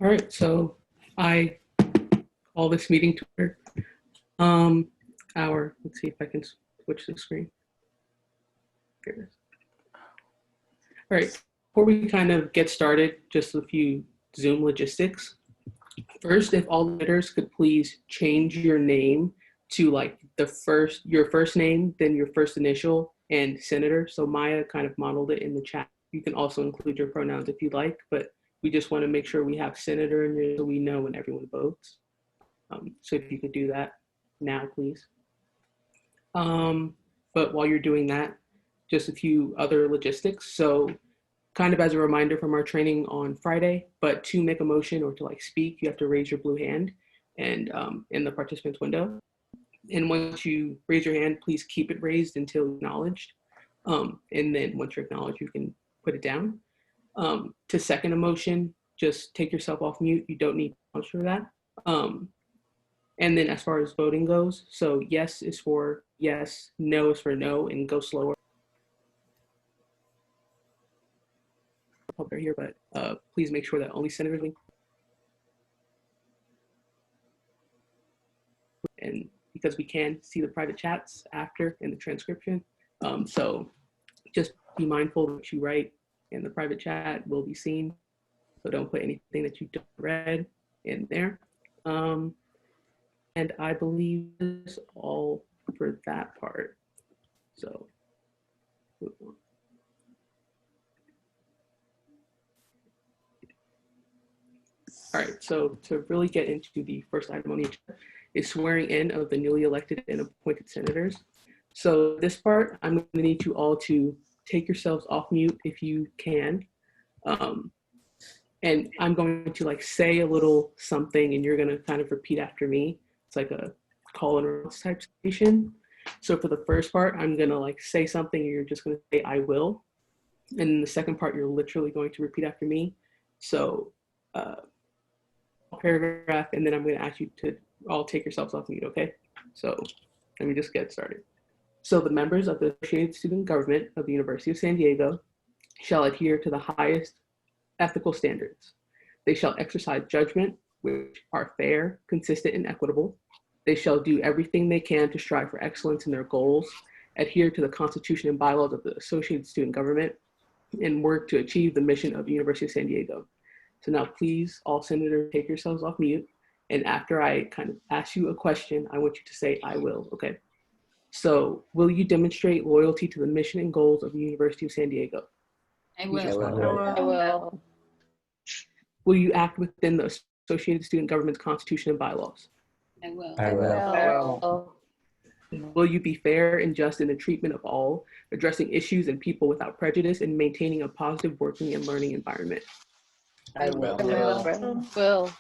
All right, so I call this meeting to order. Let's see if I can switch the screen. Here it is. All right, before we kind of get started, just a few Zoom logistics. First, if all letters could please change your name to like your first name, then your first initial, and senator. So Maya kind of modeled it in the chat. You can also include your pronouns if you like, but we just want to make sure we have senator in there so we know when everyone votes. So if you could do that now, please. But while you're doing that, just a few other logistics. So kind of as a reminder from our training on Friday, but to make a motion or to like speak, you have to raise your blue hand and in the participants window. And once you raise your hand, please keep it raised until acknowledged. And then once you're acknowledged, you can put it down. To second a motion, just take yourself off mute. You don't need to answer that. And then as far as voting goes, so yes is for yes, no is for no, and go slower. Hope they're here, but please make sure that only senators and because we can see the private chats after in the transcription. So just be mindful that you write in the private chat will be seen. So don't put anything that you don't read in there. And I believe this all for that part. So move on. All right, so to really get into the first item on the agenda is swearing in of the newly elected and appointed senators. So this part, I'm going to need you all to take yourselves off mute if you can. And I'm going to like say a little something and you're going to kind of repeat after me. It's like a call and response type situation. So for the first part, I'm going to like say something and you're just going to say, I will. And in the second part, you're literally going to repeat after me. So paragraph, and then I'm going to ask you to all take yourselves off mute, okay? So let me just get started. So the members of the Associated Student Government of the University of San Diego shall adhere to the highest ethical standards. They shall exercise judgment, which are fair, consistent, and equitable. They shall do everything they can to strive for excellence in their goals, adhere to the Constitution and bylaws of the Associated Student Government, and work to achieve the mission of the University of San Diego. So now please, all senators, take yourselves off mute. And after I kind of ask you a question, I want you to say, I will, okay? So will you demonstrate loyalty to the mission and goals of the University of San Diego? I will. I will. Will you act within the Associated Student Government's Constitution and bylaws? I will. I will. Will you be fair and just in the treatment of all, addressing issues and people without prejudice and maintaining a positive working and learning environment? I will.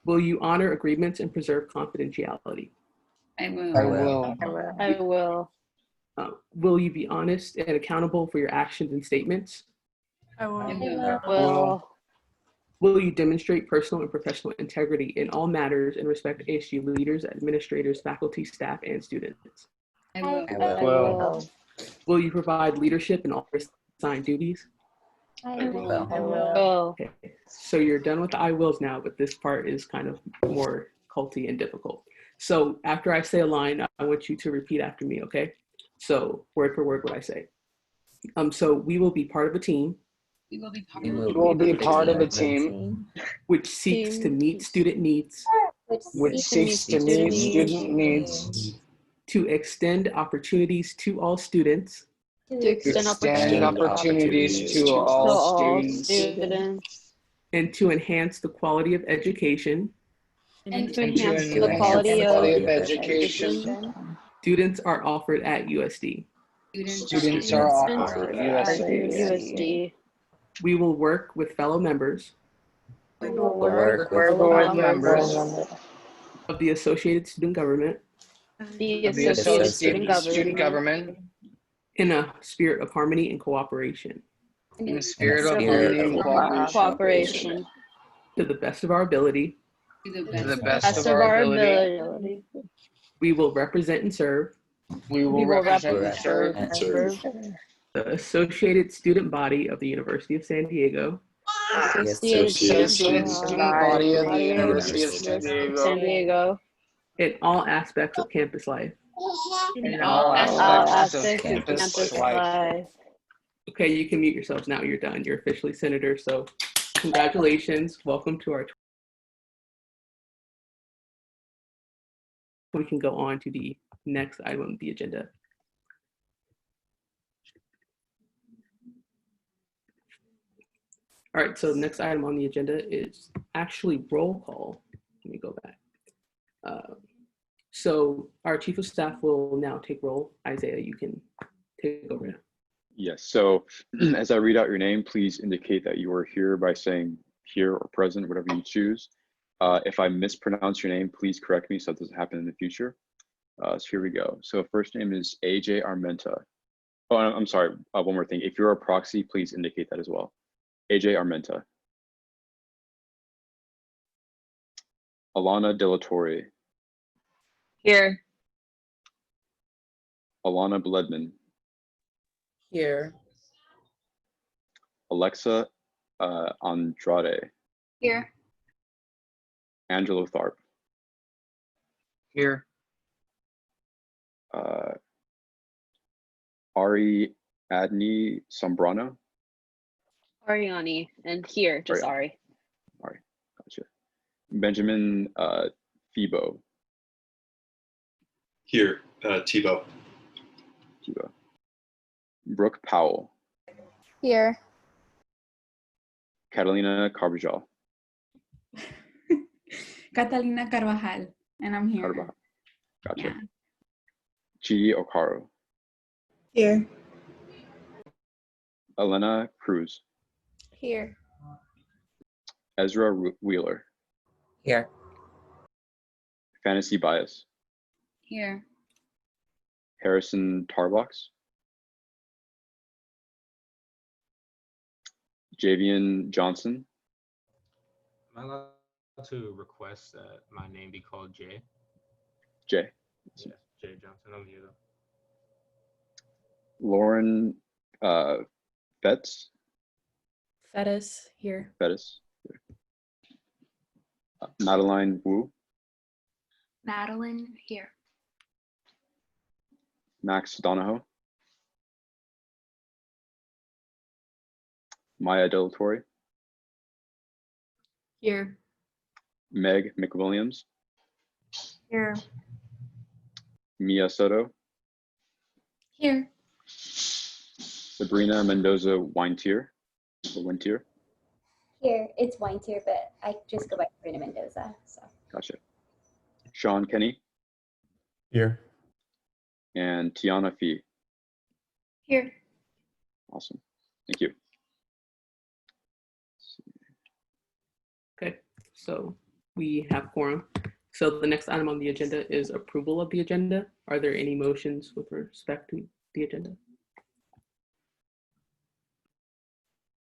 Will you honor agreements and preserve confidentiality? I will. I will. I will. Will you be honest and accountable for your actions and statements? I will. I will. Will you demonstrate personal and professional integrity in all matters and respect ASG leaders, administrators, faculty, staff, and students? I will. I will. Will you provide leadership in all assigned duties? I will. Okay, so you're done with the I wills now, but this part is kind of more culty and difficult. So after I say a line, I want you to repeat after me, okay? So word for word what I say. So we will be part of a team. We will be part We will be part of a team which seeks to meet student needs. which seeks to meet student needs, To extend opportunities to all students. To extend opportunities to all students, And to enhance the quality of education. And to and to enhance the enhance quality of of education. Students are offered at USD. Students are offered USD. We will work with fellow members We will work with members of the Associated Student Government the of the Associated Student Government in a spirit of harmony and cooperation. in the spirit of harmony and cooperation, To the best of our ability, to the to the best. best of our ability. we will represent and serve We will represent and serve the Associated Student Body of the University of San Diego Associate Student Body of the University of San San Diego. Diego. in all aspects of campus life. In all All aspects of aspects of campus campus life. life. Okay, you can mute yourselves now. You're done. You're officially senator. So congratulations. Welcome to our. We can go on to the next item on the agenda. All right, so the next item on the agenda is actually roll call. Let me go back. So our chief of staff will now take roll. Isaiah, you can take over now. Yes, so as I read out your name, please indicate that you are here by saying here or present, whatever you choose. If I mispronounce your name, please correct me so it doesn't happen in the future. So here we go. So first name is AJ Armenta. Oh, I'm sorry, one more thing. If you're a proxy, please indicate that as well. AJ Armenta. Alana Delatorre. Here. Alana Bledman. Here. Alexa Andrade. Here. Angelo Tharp. Here. Ari Adni Sombrano. Ariani. And here, just Ari. Ari, gotcha. Benjamin Thebo. Here, Tebow. Thebo. Brooke Powell. Here. Catalina Carbajal. Catalina Carvajal, and I'm here. Carbajal. Gotcha. Yeah. Chidi Okaro. Here. Elena Cruz. Here. Ezra Wheeler. Here. Fantasy Bias. Here. Harrison Tarbox. Javian Johnson. Am I allowed to request that my name be called Jay? Jay. Yes, Jay Johnson. I'm here though. Lauren Betts. Fettis here. Bettis. Madeline Wu. Madeline here. Max Donahoe. Maya Delatorre. Here. Meg McWilliams. Here. Mia Soto. Here. Sabrina Mendoza Weintier. Weintier. Here, it's Weintier, but I just go by Sabrina Mendoza. So Gotcha. Sean Kenny. Here. And Tiana Fee. Here. Awesome. Thank you. Okay, so we have quorum. So the next item on the agenda is approval of the agenda. Are there any motions with respect to the agenda?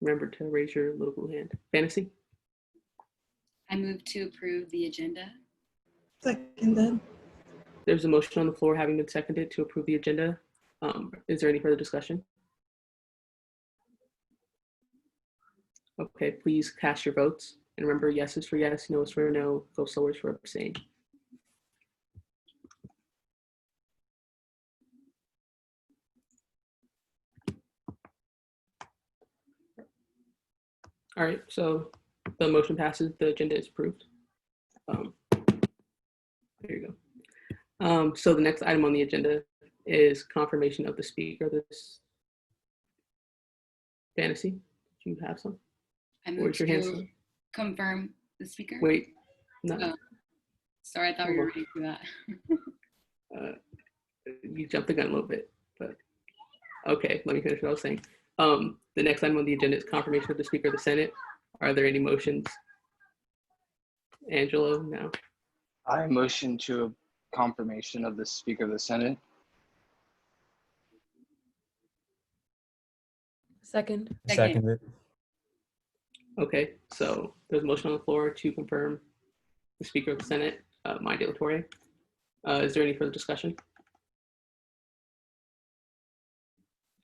Remember to raise your little blue hand. Fantasy? I move to approve the agenda. Seconded. There's a motion on the floor having been seconded to approve the agenda. Is there any further discussion? Okay, please cast your votes. And remember, yes is for yes, no is for no, go slower is for abstain. All right, so the motion passes, the agenda is approved. There you go. So the next item on the agenda is confirmation of the speaker of this fantasy. Do you have some? I move Where's your hand? to confirm the speaker. Wait, no. Oh, sorry, I thought we were ready for that. You jumped the gun a little bit, but okay, let me finish what I was saying. The next item on the agenda is confirmation of the Speaker of the Senate. Are there any motions? Angelo, no. I motion to confirmation of the Speaker of the Senate. Second. Seconded. Okay, so there's a motion on the floor to confirm the Speaker of the Senate, Maya Delatorre. Is there any further discussion?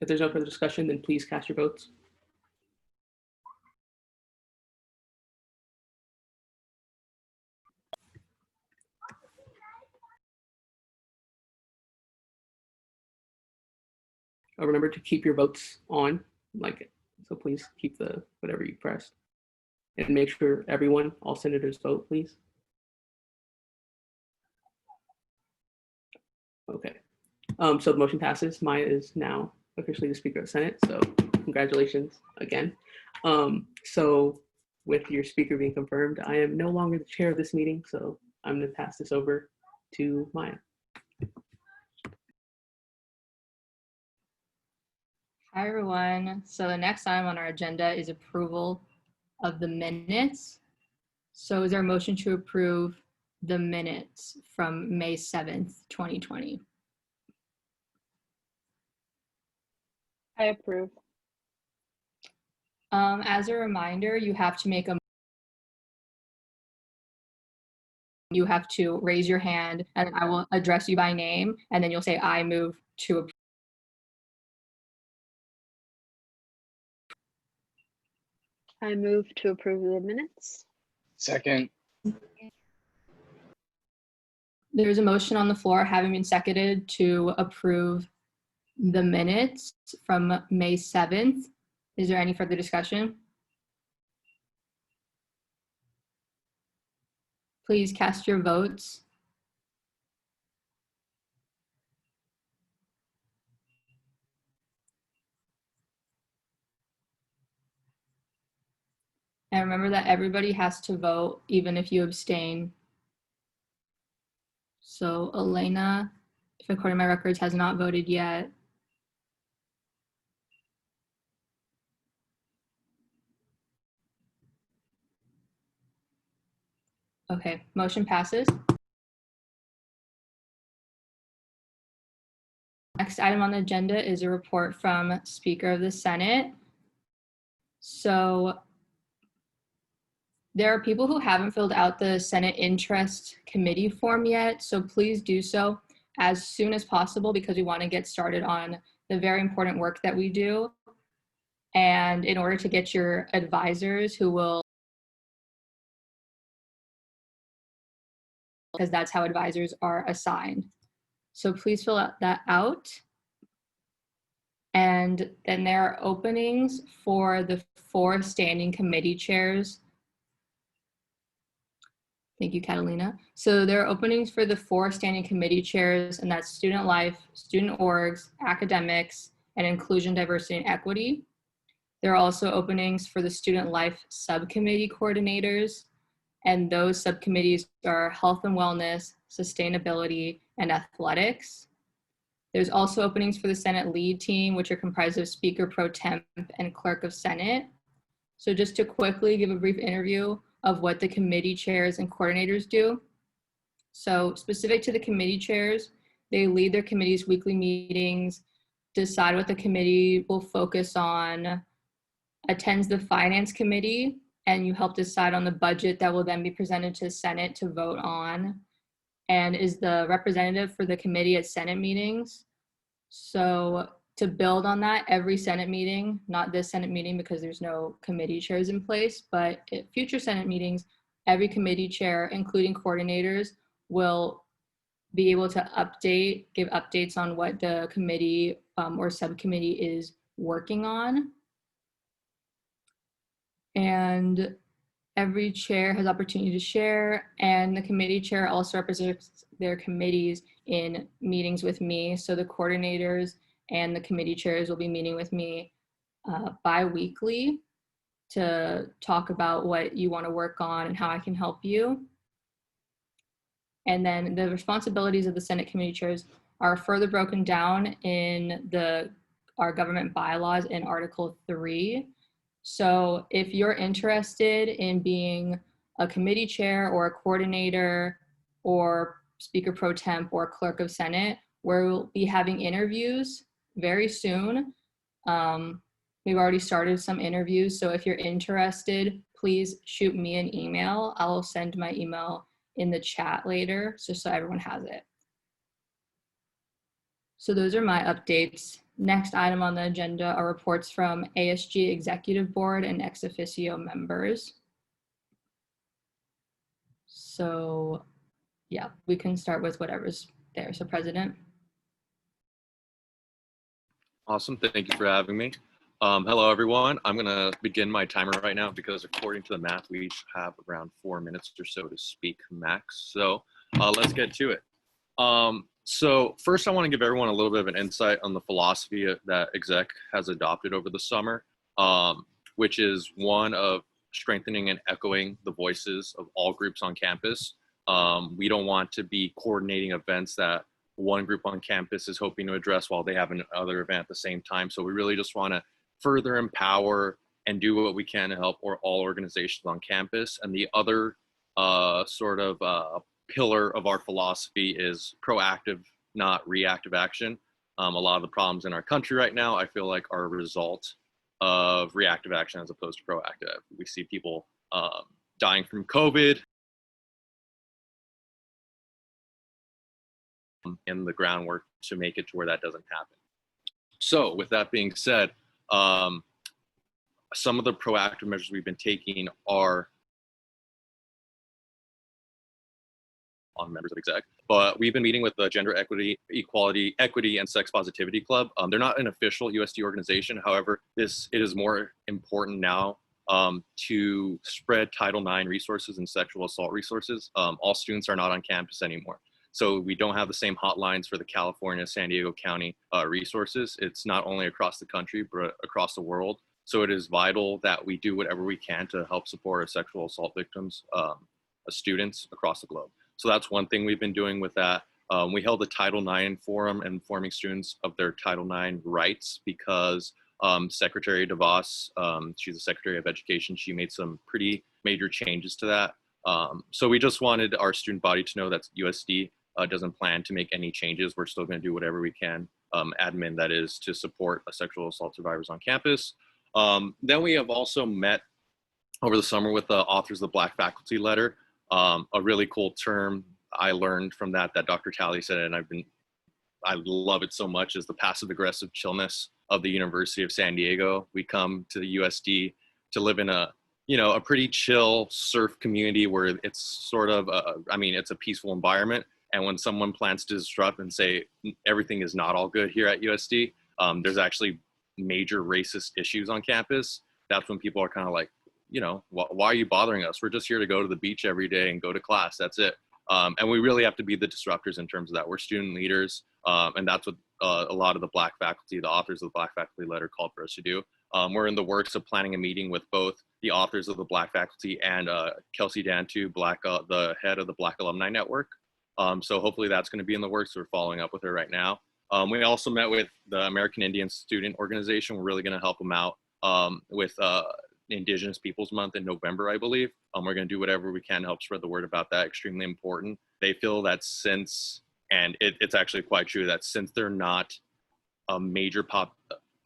If there's no further discussion, then please cast your votes. Remember to keep your votes on, so please keep whatever you pressed. And make sure all senators vote, please. Okay. So the motion passes. Maya is now officially the Speaker of the Senate. So congratulations again. So with your speaker being confirmed, I am no longer the chair of this meeting. So I'm going to pass this over to Maya. Hi, everyone. So the next item on our agenda is approval of the minutes. So is there a motion to approve the minutes from May 7th, 2020? I approve. As a reminder, you have to raise your hand and I will address you by name and then you'll say, I move to approve. I move to approve the minutes. Second. There's a motion on the floor having been seconded to approve the minutes from May 7th. Is there any further discussion? Please cast your votes. And remember that everybody has to vote, even if you abstain. So Elena, if according to my records, has not voted yet. Okay, motion passes. Next item on the agenda is a report from Speaker of the Senate. So there are people who haven't filled out the Senate Interest Committee form yet, so please do so as soon as possible because we want to get started on the very important work that we do. And in order to get your advisors who will, because that's how advisors are assigned. So please fill that out. And then there are openings for the 4 standing committee chairs. Thank you, Catalina. So there are openings for the 4 standing committee chairs, and that's student life, student orgs, academics, and inclusion, diversity, and equity. There are also openings for the student life subcommittee coordinators, and those subcommittees are health and wellness, sustainability, and athletics. There's also openings for the Senate lead team, which are comprised of Speaker Pro Temp and Clerk of Senate. So just to quickly give a brief interview of what the committee chairs and coordinators do. So specific to the committee chairs, they lead their committee's weekly meetings, decide what the committee will focus on, attends the finance committee, and you help decide on the budget that will then be presented to Senate to vote on, and is the representative for the committee at Senate meetings. So to build on that, every Senate meeting, not this Senate meeting because there's no committee chairs in place, but at future Senate meetings, every committee chair, including coordinators, will be able to give updates on what the committee or subcommittee is working on. And every chair has opportunity to share, and the committee chair also represents their committees in meetings with me. So the coordinators and the committee chairs will be meeting with me bi-weekly to talk about what you want to work on and how I can help you. And then the responsibilities of the Senate committee chairs are further broken down in our government bylaws in Article 3. So if you're interested in being a committee chair or a coordinator or Speaker Pro Temp or Clerk of Senate, we'll be having interviews very soon. We've already started some interviews. So if you're interested, please shoot me an email. I'll send my email in the chat later, just so everyone has it. So those are my updates. Next item on the agenda are reports from ASG Executive Board and ex officio members. So yeah, we can start with whatever's there. So President. Awesome. Thank you for having me. Hello, everyone. I'm going to begin my timer right now because according to the math, we each have around 4 minutes or so to speak max. So let's get to it. So first, I want to give everyone a little bit of an insight on the philosophy that exec has adopted over the summer, which is one of strengthening and echoing the voices of all groups on campus. We don't want to be coordinating events that one group on campus is hoping to address while they have another event at the same time. So we really just want to further empower and do what we can to help all organizations on campus. And the other pillar of our philosophy is proactive, not reactive action. A lot of the problems in our country right now, I feel like, are a result of reactive action as opposed to proactive. We see people dying from COVID, in the groundwork to make it to where that doesn't happen. So with that being said, some of the proactive measures we've been taking are on members of exec, but we've been meeting with the Gender Equity, Equality, Equity, and Sex Positivity Club. They're not an official USD organization. However, it is more important now to spread Title IX resources and sexual assault resources. All students are not on campus anymore. So we don't have the same hotlines for the California, San Diego County resources. It's not only across the country, but across the world. So it is vital that we do whatever we can to help support our sexual assault victims, students across the globe. So that's one thing we've been doing with that. We held a Title IX forum informing students of their Title IX rights because Secretary DeVos, she's the Secretary of Education, she made some pretty major changes to that. So we just wanted our student body to know that USD doesn't plan to make any changes. We're still going to do whatever we can, admin that is, to support sexual assault survivors on campus. Then we have also met over the summer with the authors of the Black Faculty Letter. A really cool term I learned from that Dr. Talley said, and I love it so much, is the passive aggressive chillness of the University of San Diego. We come to the USD to live in a pretty chill surf community where it's sort of, it's a peaceful environment. And when someone plans to disrupt and say everything is not all good here at USD, there's actually major racist issues on campus. That's when people are kind of like, why are you bothering us? We're just here to go to the beach every day and go to class. That's it. And we really have to be the disruptors in terms of that. We're student leaders. And that's what a lot of the Black faculty, the authors of the Black Faculty Letter, called for us to do. We're in the works of planning a meeting with both the authors of the Black faculty and Kelsey Dantu, the head of the Black Alumni Network. So hopefully that's going to be in the works. We're following up with her right now. We also met with the American Indian Student Organization. We're really going to help them out with Indigenous Peoples Month in November, I believe. We're going to do whatever we can to help spread the word about that. Extremely important. They feel that and it's actually quite true, that since they're not a major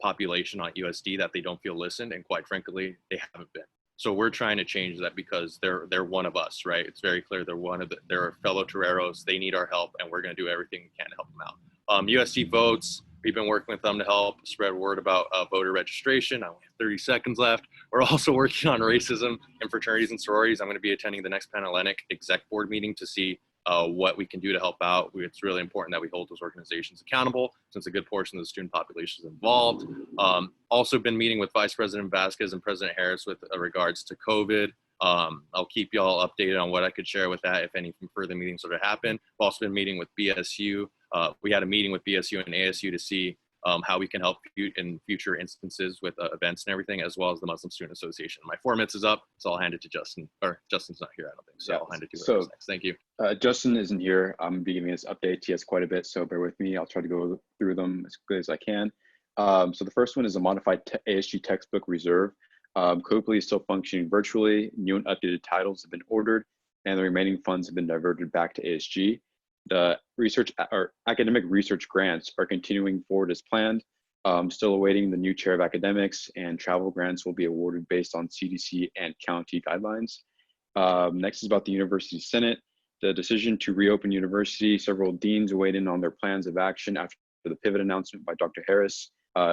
population on USD, that they don't feel listened, and quite frankly, they haven't been. So we're trying to change that because they're one of us, right? It's very clear they're fellow Toreros. They need our help, and we're going to do everything we can to help them out. USD votes. We've been working with them to help spread word about voter registration. I only have 30 seconds left. We're also working on racism in fraternities and sororities. I'm going to be attending the next Panhellenic exec board meeting to see what we can do to help out. It's really important that we hold those organizations accountable since a good portion of the student population is involved. Also been meeting with Vice President Vasquez and President Harris with regards to COVID. I'll keep y'all updated on what I could share with that if any further meetings sort of happen. We've also been meeting with BSU. We had a meeting with BSU and ASU to see how we can help in future instances with events and everything, as well as the Muslim Student Association. My 4 minutes is up, so I'll hand it to Justin. Or Justin's not here, I don't think, so I'll hand it to whoever's next. Thank you. Justin isn't here. I'm going to be giving this update. He has quite a bit, so bear with me. I'll try to go through them as quickly as I can. So the first one is a modified ASG textbook reserve. Copley is still functioning virtually. New and updated titles have been ordered, and the remaining funds have been diverted back to ASG. The research or academic research grants are continuing forward as planned. Still awaiting the new chair of academics, and travel grants will be awarded based on CDC and county guidelines. Next is about the University Senate. The decision to reopen university, several deans weighed in on their plans of action after the pivot announcement by Dr. Harris.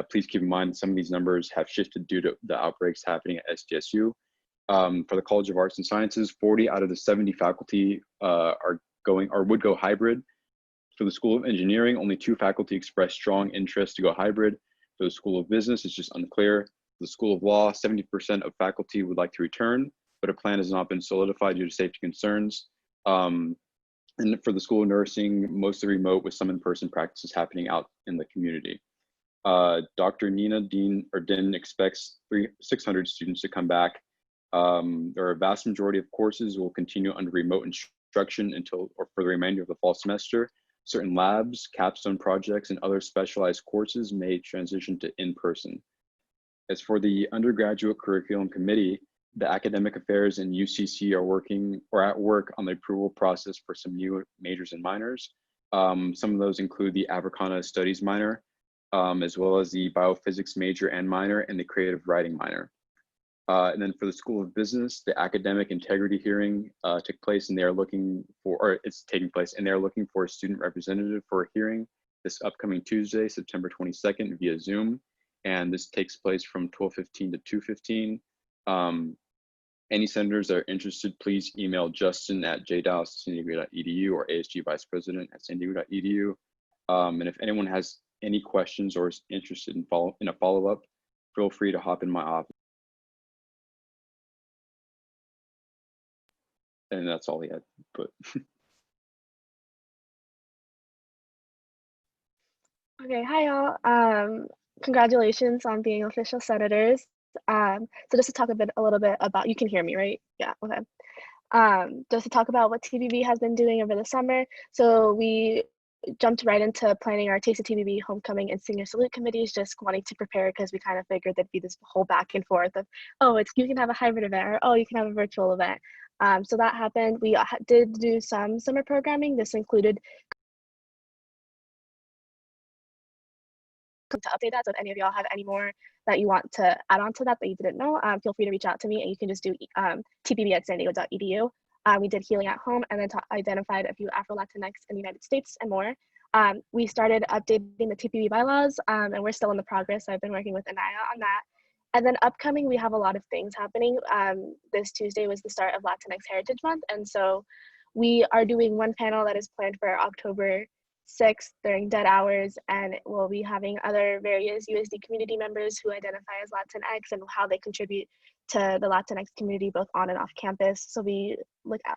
Please keep in mind some of these numbers have shifted due to the outbreaks happening at SDSU. For the College of Arts and Sciences, 40 out of the 70 faculty would go hybrid. For the School of Engineering, only 2 faculty expressed strong interest to go hybrid. For the School of Business, it's just unclear. For the School of Law, 70% of faculty would like to return, but a plan has not been solidified due to safety concerns. And for the School of Nursing, mostly remote with some in-person practices happening out in the community. Dr. Nina Dean expects 600 students to come back. There are a vast majority of courses will continue under remote instruction until or for the remainder of the fall semester. Certain labs, capstone projects, and other specialized courses may transition to in-person. As for the undergraduate curriculum committee, the academic affairs and UCC are at work on the approval process for some new majors and minors. Some of those include the Africana Studies minor, as well as the biophysics major and minor, and the creative writing minor. And then for the School of Business, the academic integrity hearing took place, and it's taking place, and they're looking for a student representative for a hearing this upcoming Tuesday, September 22nd, via Zoom. And this takes place from 12:15 to 2:15. Any senators that are interested, please email Justin at jdallas@sandiego.edu or ASG Vice President at sandiego.edu. And if anyone has any questions or is interested in a follow-up, feel free to hop in my office. And that's all he had put. Okay, hi y'all. Congratulations on being official senators. So just to talk a little bit about, you can hear me, right? Yeah, okay. Just to talk about what TBB has been doing over the summer. So we jumped right into planning our Taste of TBB homecoming and senior salute committees, just wanting to prepare because we kind of figured there'd be this whole back and forth of, oh, you can have a hybrid event, or oh, you can have a virtual event. So that happened. We did do some summer programming. This included to update that. So if any of y'all have any more that you want to add on to that you didn't know, feel free to reach out to me, and you can just do tbb@sandiego.edu. We did healing at home, and then identified a few Afro-Latinx in the United States and more. We started updating the TPB bylaws, and we're still in the progress. I've been working with Anaya on that. And then upcoming, we have a lot of things happening. This Tuesday was the start of Latinx Heritage Month, and so we are doing one panel that is planned for October 6th during dead hours, and we'll be having other various USD community members who identify as Latinx and how they contribute to the Latinx community both on and off campus. So we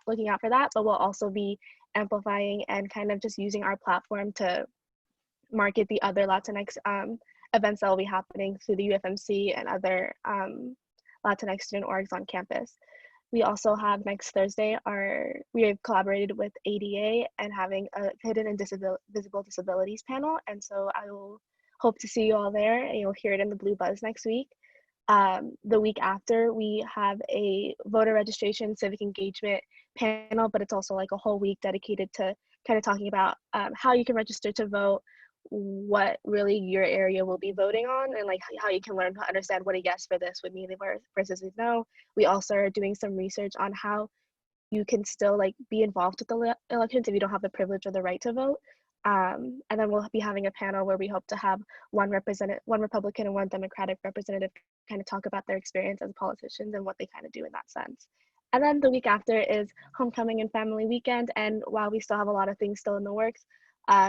looking out for that, but we'll also be amplifying and kind of just using our platform to market the other Latinx events that will be happening through the UFMC and other Latinx student orgs on campus. We also have next Thursday, we have collaborated with ADA and having a hidden and visible disabilities panel. And so I will hope to see you all there, and you'll hear it in the Blue Buzz next week. The week after, we have a voter registration civic engagement panel, but it's also like a whole week dedicated to kind of talking about how you can register to vote, what really your area will be voting on, and like how you can learn to understand what a yes for this would mean versus a no. We also are doing some research on how you can still like be involved with the elections if you don't have the privilege or the right to vote. And then we'll be having a panel where we hope to have one Republican and one Democratic representative kind of talk about their experience as politicians and what they kind of do in that sense. And then the week after is homecoming and family weekend. And while we still have a lot of things still in the works,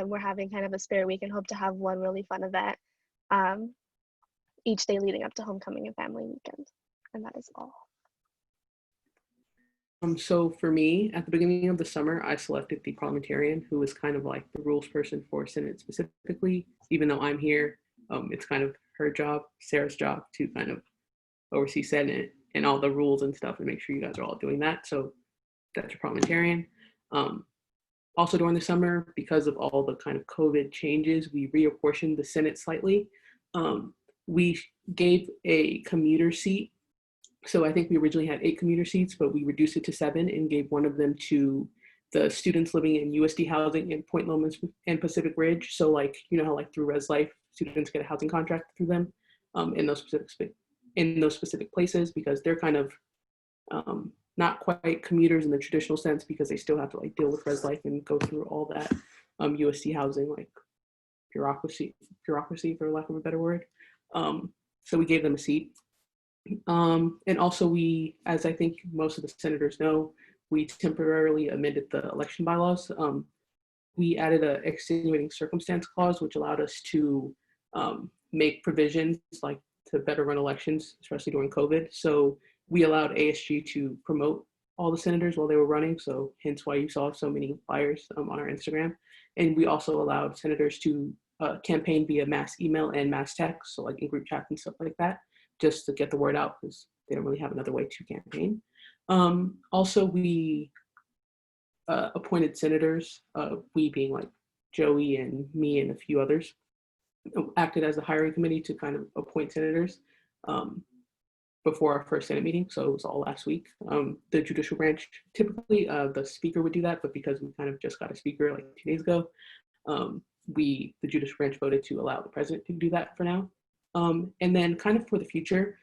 we're having kind of a spare week and hope to have one really fun event each day leading up to homecoming and family weekend. And that is all. So for me, at the beginning of the summer, I selected the parliamentarian who was kind of like the rules person for Senate specifically. Even though I'm here, it's kind of her job, Sarah's job, to kind of oversee Senate and all the rules and stuff and make sure you guys are all doing that. So that's your parliamentarian. Also during the summer, because of all the kind of COVID changes, we reapportioned the Senate slightly. We gave a commuter seat. So I think we originally had 8 commuter seats, but we reduced it to 7 and gave one of them to the students living in USD housing in Point Loma and Pacific Ridge. So like, you know how like through Res Life, students get a housing contract through them in those specific places, because they're kind of not quite commuters in the traditional sense, because they still have to like deal with Res Life and go through all that USD housing like bureaucracy for lack of a better word. So we gave them a seat. And also we, as I think most of the senators know, we temporarily amended the election bylaws. We added an extenuating circumstance clause, which allowed us to make provisions like to better run elections, especially during COVID. So we allowed ASG to promote all the senators while they were running. So hence why you saw so many flyers on our Instagram. And we also allowed senators to campaign via mass email and mass text, so like in group chats and stuff like that, just to get the word out because they don't really have another way to campaign. Also, we appointed senators, we being like Joey and me and a few others, acted as a hiring committee to kind of appoint senators before our first Senate meeting. So it was all last week. The judicial branch, typically the speaker would do that, but because we kind of just got a speaker like 2 days ago, the judicial branch voted to allow the president to do that for now. And then kind of for the future,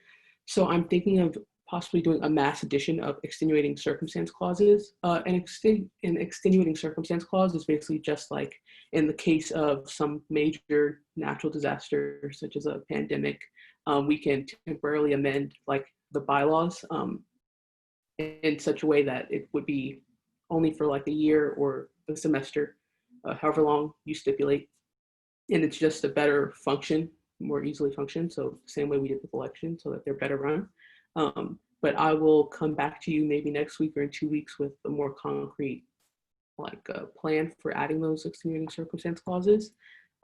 so I'm thinking of possibly doing a mass edition of extenuating circumstance clauses. An extenuating circumstance clause is basically just like in the case of some major natural disaster, such as a pandemic, we can temporarily amend like the bylaws in such a way that it would be only for like a year or a semester, however long you stipulate. And it's just a better function, more easily function. So same way we did with elections, so that they're better run. But I will come back to you maybe next week or in 2 weeks with a more concrete like plan for adding those extenuating circumstance clauses,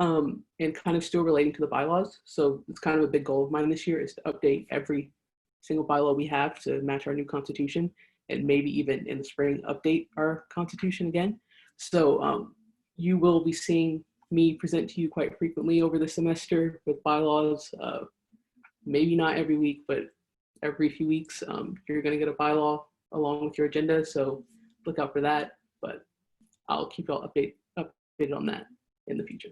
and kind of still relating to the bylaws. So it's kind of a big goal of mine this year is to update every single bylaw we have to match our new constitution, and maybe even in the spring update our constitution again. So you will be seeing me present to you quite frequently over the semester with bylaws, maybe not every week, but every few weeks. You're going to get a bylaw along with your agenda, so look out for that. But I'll keep y'all updated on that in the future.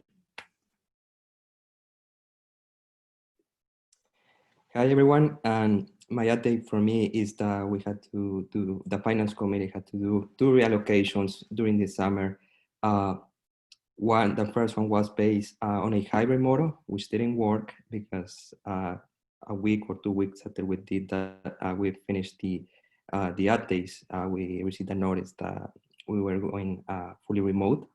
Hi everyone, and my update for me is that we had to do, the finance committee had to do 2 reallocations during the summer. The first one was based on a hybrid model, which didn't work because a week or 2 weeks after we did that, we finished the updates. We received a notice that we were going fully remote.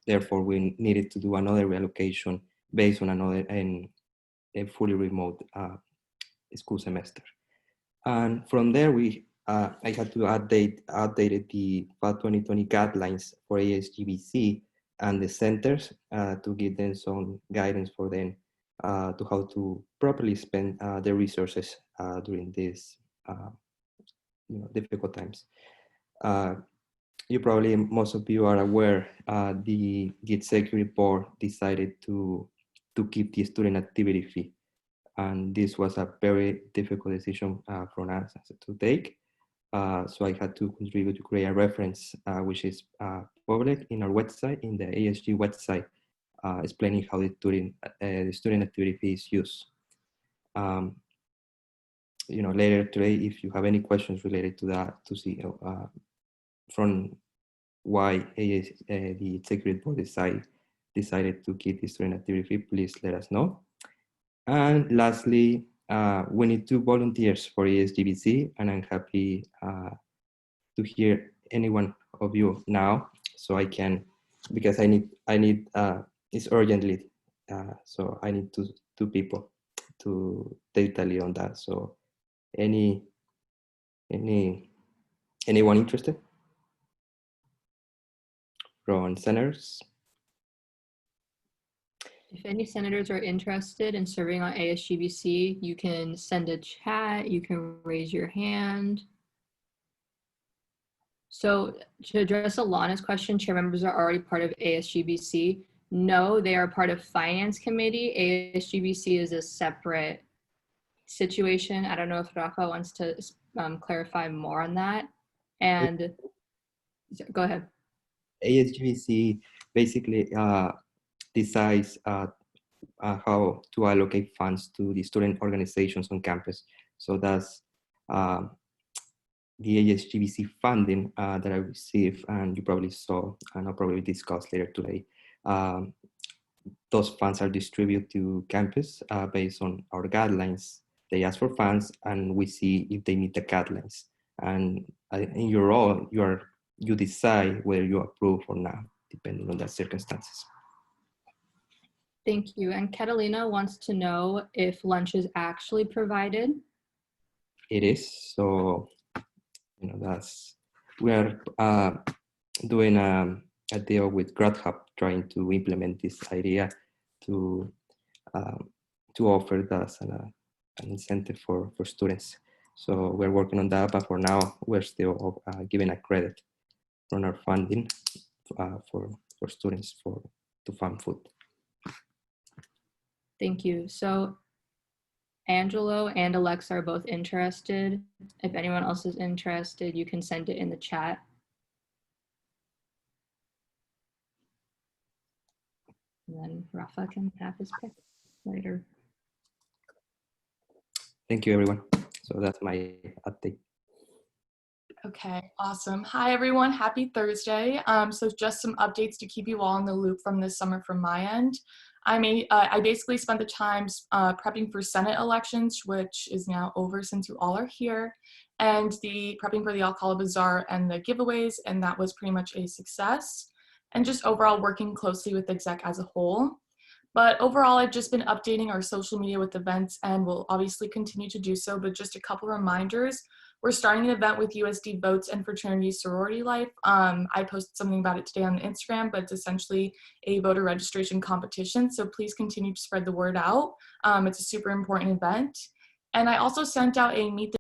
Therefore, we needed to do another reallocation based on a fully remote school semester. And from there, I had to updated the FAL 2020 guidelines for ASGBC and the centers to give them some guidance for them to how to properly spend their resources during these difficult times. Most of you are aware, the GIT Security Board decided to keep the student activity fee. And this was a very difficult decision for us to take. So I had to contribute to create a reference, which is public in our website, in the ASG website, explaining how the student activity fee is used. Later today, if you have any questions related to that, to see from why the Security Board decided to keep the student activity fee, please let us know. And lastly, we need 2 volunteers for ASGBC, and I'm happy to hear any one of you now, so I can, because I need it's urgently, so I need 2 people to take the lead on that. So anyone interested from senators? If any senators are interested in serving on ASGBC, you can send a chat, you can raise your hand. So to address Alana's question, chair members are already part of ASGBC. No, they are part of Finance Committee. ASGBC is a separate situation. I don't know if Rafa wants to clarify more on that. And go ahead. ASGBC basically decides how to allocate funds to the student organizations on campus. So that's the ASGBC funding that I received, and you probably saw, and I'll probably discuss later today. Those funds are distributed to campus based on our guidelines. They ask for funds, and we see if they meet the guidelines. And in your role, you decide whether you approve or not, depending on the circumstances. Thank you. And Catalina wants to know if lunch is actually provided. It is. So, we are doing a deal with GradHub, trying to implement this idea to offer that as an incentive for students. So we're working on that, but for now, we're still giving a credit from our funding for students to fund food. Thank you. So Angelo and Alexa are both interested. If anyone else is interested, you can send it in the chat. And then Rafa can have his pick later. Thank you, everyone. So that's my update. Okay, awesome. Hi, everyone. Happy Thursday. So just some updates to keep you all in the loop from this summer from my end. I basically spent the time prepping for Senate elections, which is now over since you all are here, and prepping for the Alcala Bazaar and the giveaways, and that was pretty much a success. And just overall working closely with the exec as a whole. But overall, I've just been updating our social media with events and will obviously continue to do so, but just a couple reminders. We're starting an event with USD Votes and Fraternity Sorority Life. I posted something about it today on Instagram, but it's essentially a voter registration competition. So please continue to spread the word out. It's a super important event. And I also sent out a Meet the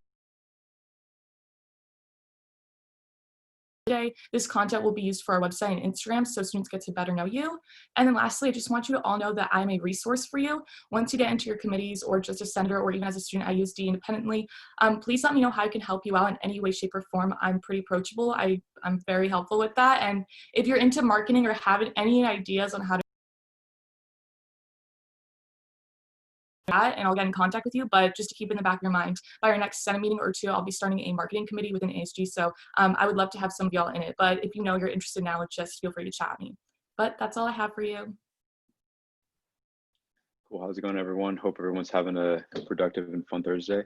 Day. This content will be used for our website and Instagram so students get to better know you. And then lastly, I just want you to all know that I'm a resource for you. Once you get into your committees or just a senator or even as a student at USD independently, please let me know how I can help you out in any way, shape, or form. I'm pretty approachable. I'm very helpful with that. And if you're into marketing or have any ideas on how to and I'll get in contact with you, but just to keep in the back of your mind, by our next Senate meeting or two, I'll be starting a marketing committee within ASG, so I would love to have some of y'all in it, but if you know you're interested now, just feel free to chat me. But that's all I have for you. Cool, how's it going, everyone? Hope everyone's having a productive and fun Thursday.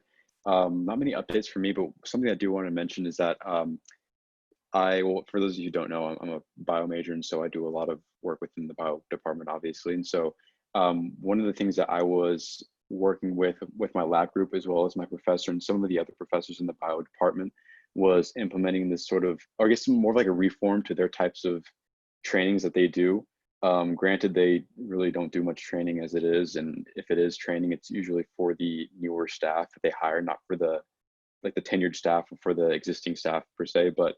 Not many updates for me, but something I do want to mention is that for those of you who don't know, I'm a bio major, and so I do a lot of work within the bio department, obviously, and so one of the things that I was working with my lab group as well as my professor and some of the other professors in the bio department was implementing this sort of, or I guess more of like a reform to their types of trainings that they do. Granted, they really don't do much training as it is, and if it is training, it's usually for the newer staff that they hire, not for the tenured staff or for the existing staff per se, but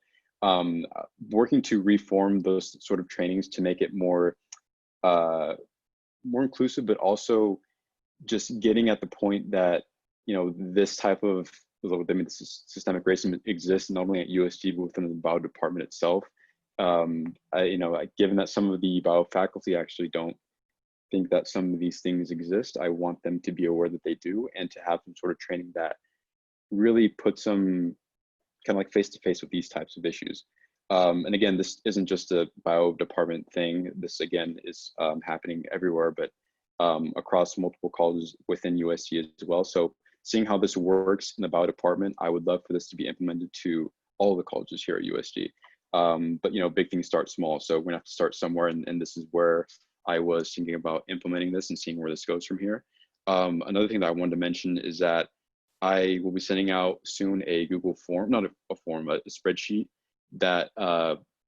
working to reform those sort of trainings to make it more inclusive, but also just getting at the point that, this type of, systemic racism exists not only at USG, but within the bio department itself. Given that some of the bio faculty actually don't think that some of these things exist, I want them to be aware that they do and to have some sort of training that really puts them kind of like face to face with these types of issues. And again, this isn't just a bio department thing. This again is happening everywhere, but across multiple colleges within USC as well. So seeing how this works in the bio department, I would love for this to be implemented to all the colleges here at USG. But big things start small. So we're gonna have to start somewhere, and this is where I was thinking about implementing this and seeing where this goes from here. Another thing that I wanted to mention is that I will be sending out soon a Google form, not a form, a spreadsheet that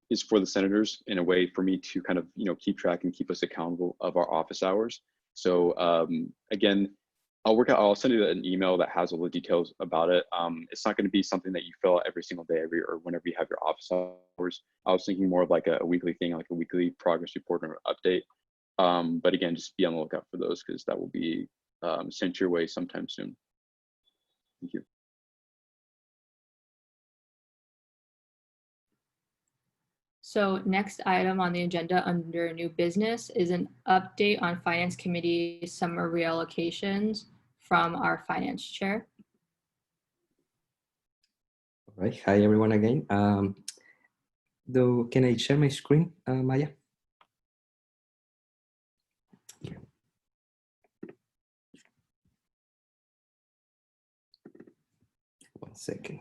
is for the senators in a way for me to kind of, keep track and keep us accountable of our office hours. So again, I'll send you an email that has all the details about it. It's not going to be something that you fill out every single day or whenever you have your office hours. I was thinking more of like a weekly thing, like a weekly progress report or update. But again, just be on the lookout for those because that will be sent your way sometime soon. Thank you. So next item on the agenda under new business is an update on Finance Committee summer reallocations from our Finance Chair. All right, hi everyone again. Can I share my screen, Maya? One second.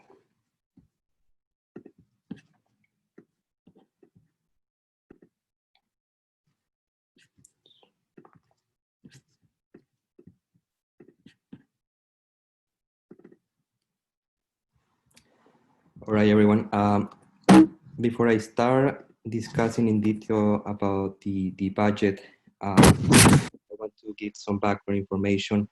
All right, everyone. Before I start discussing in detail about the budget, I want to give some background information.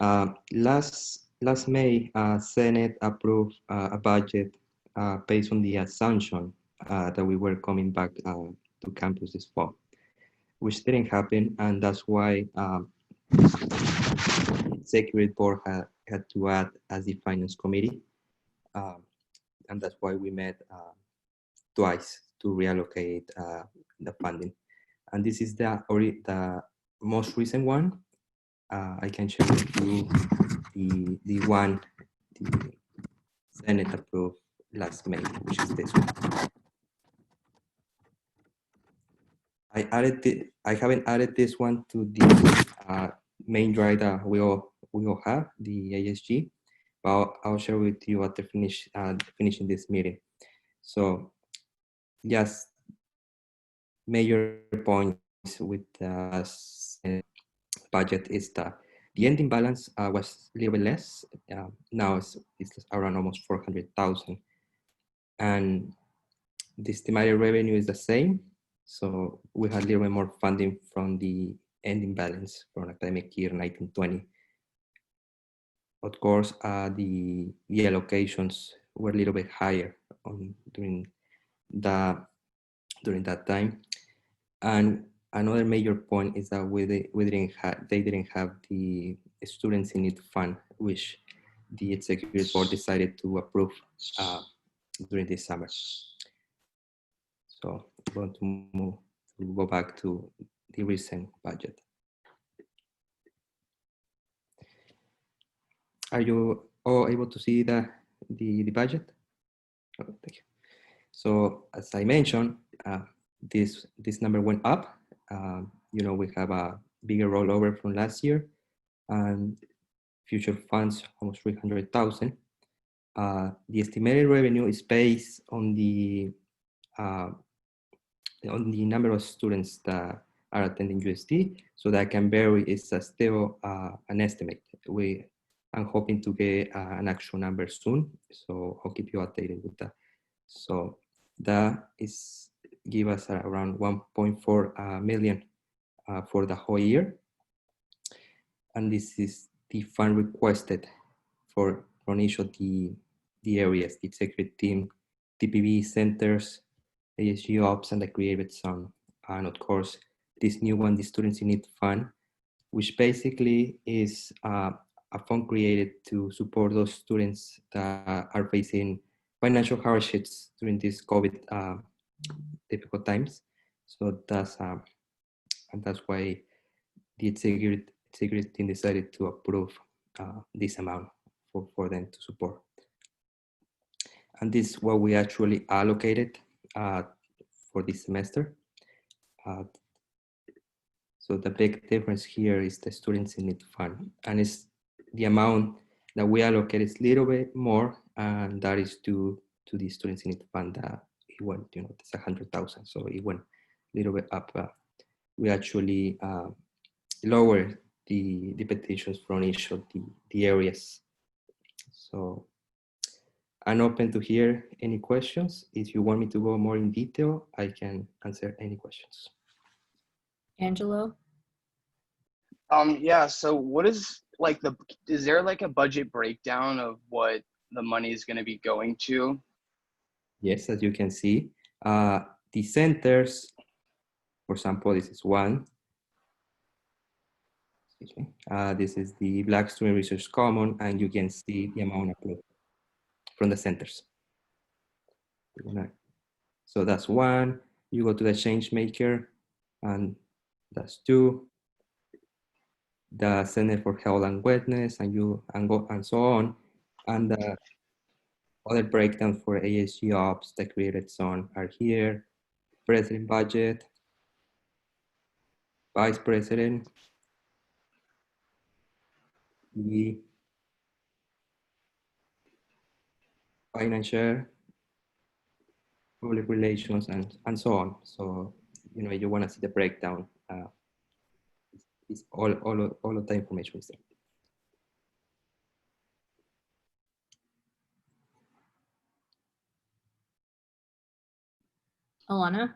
Last May, Senate approved a budget based on the assumption that we were coming back to campus this fall, which didn't happen, and that's why Executive Board had to add as the Finance Committee, and that's why we met twice to reallocate the funding. And this is the most recent one. I can share with you the one the Senate approved last May, which is this one. I haven't added this one to the main drive that we all have, the ASG, but I'll share with you after finishing this meeting. So just major points with the budget is that the ending balance was a little bit less. Now it's around almost 400,000. And the estimated revenue is the same. So we had a little bit more funding from the ending balance from academic year 1920. Of course, the allocations were a little bit higher during that time. And another major point is that they didn't have the Students in Need Fund, which the Executive Board decided to approve during this summer. So I'm going to go back to the recent budget. Are you all able to see the budget? Oh, thank you. So as I mentioned, this number went up. We have a bigger rollover from last year, and future funds almost 300,000. The estimated revenue is based on the number of students that are attending USD, so that can vary. It's still an estimate. I'm hoping to get an actual number soon, so I'll keep you updated with that. So that is give us around 1.4 million for the whole year, and this is the fund requested from each of the areas: the executive team, TPB centers, ASG Ops, and the Creative Zone. And of course, this new one, the Students in Need Fund, which basically is a fund created to support those students that are facing financial hardships during these COVID difficult times. So that's why the executive team decided to approve this amount for them to support. And this is what we actually allocated for this semester. So the big difference here is the Students in Need Fund, and it's the amount that we allocate is a little bit more, and that is due to the Students in Need Fund that it went, it's 100,000, so it went a little bit up. We actually lowered the petitions from each of the areas. So I'm open to hear any questions. If you want me to go more in detail, I can answer any questions. Angelo? Yeah, so what is is there like a budget breakdown of what the money is going to be going to? Yes, as you can see, the centers, for example, this is one. This is the Black Student Research Common, and you can see the amount approved from the centers. So that's one. You go to the change maker, and that's two. The Center for Health and Wellness, and so on. And the other breakdown for ASG Ops, the Creative Zone are here. President budget, Vice President, the financial, public relations, and so on. So, you want to see the breakdown. It's all of the information is there. Alana?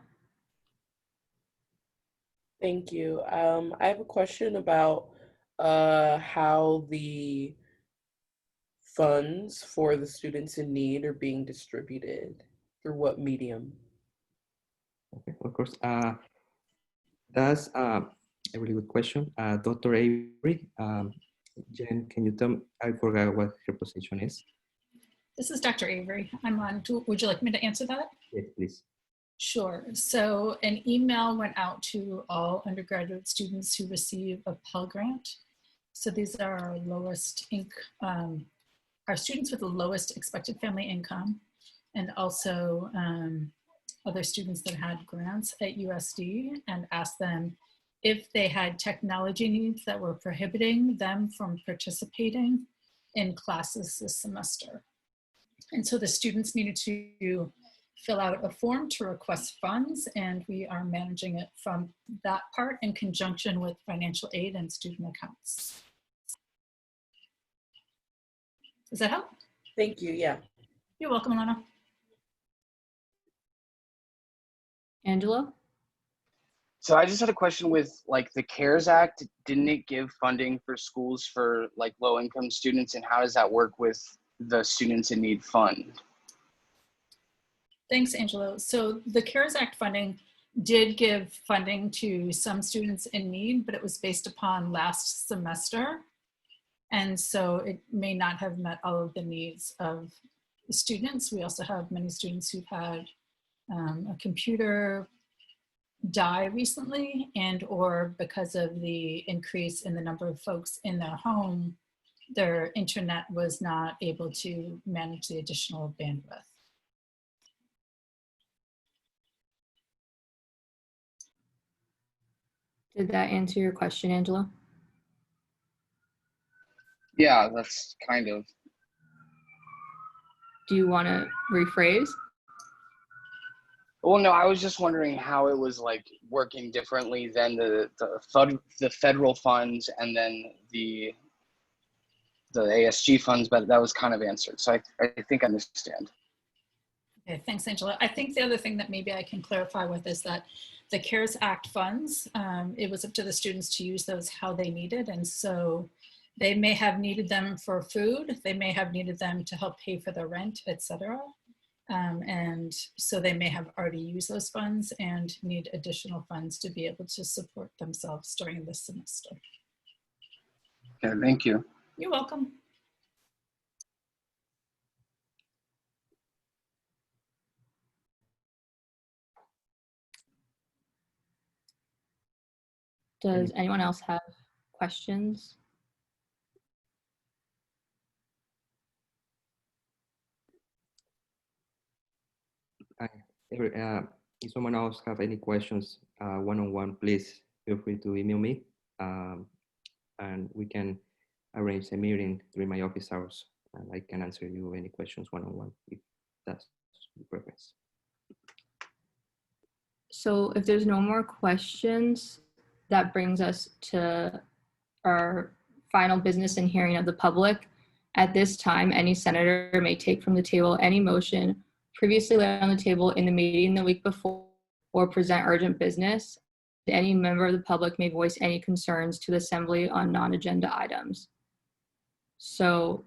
Thank you. I have a question about how the funds for the students in need are being distributed through what medium? Okay, of course. That's a really good question. Dr. Avery, Jen, can you tell me, I forgot what her position is. This is Dr. Avery. I'm on. Would you like me to answer that? Yes, please. Sure. So an email went out to all undergraduate students who receive a Pell Grant. So these are our lowest our students with the lowest expected family income, and also other students that had grants at USD, and asked them if they had technology needs that were prohibiting them from participating in classes this semester. And so the students needed to fill out a form to request funds, and we are managing it from that part in conjunction with financial aid and student accounts. Does that help? Thank you, yeah. You're welcome, Alana. Angela? So I just had a question with like the CARES Act. Didn't it give funding for schools for like low income students, and how does that work with the Students in Need Fund? Thanks, Angelo. So the CARES Act funding did give funding to some students in need, but it was based upon last semester. And so it may not have met all of the needs of the students. We also have many students who've had a computer die recently, and or because of the increase in the number of folks in their home, their internet was not able to manage the additional bandwidth. Did that answer your question, Angela? Yeah, that's kind of. Do you want to rephrase? Well, no, I was just wondering how it was like working differently than the federal funds and then the ASG funds, but that was kind of answered. So I think I understand. Okay, thanks, Angela. I think the other thing that maybe I can clarify with is that the CARES Act funds, it was up to the students to use those how they needed. And so they may have needed them for food, they may have needed them to help pay for their rent, etc. And so they may have already used those funds and need additional funds to be able to support themselves during this semester. Okay, thank you. You're welcome. Does anyone else have questions? If someone else have any questions one-on-one, please feel free to email me, and we can arrange a meeting during my office hours, and I can answer you any questions one-on-one if that's your preference. So if there's no more questions, that brings us to our final business and hearing of the public. At this time, any senator may take from the table any motion previously laid on the table in the meeting the week before or present urgent business. Any member of the public may voice any concerns to the assembly on non-agenda items. So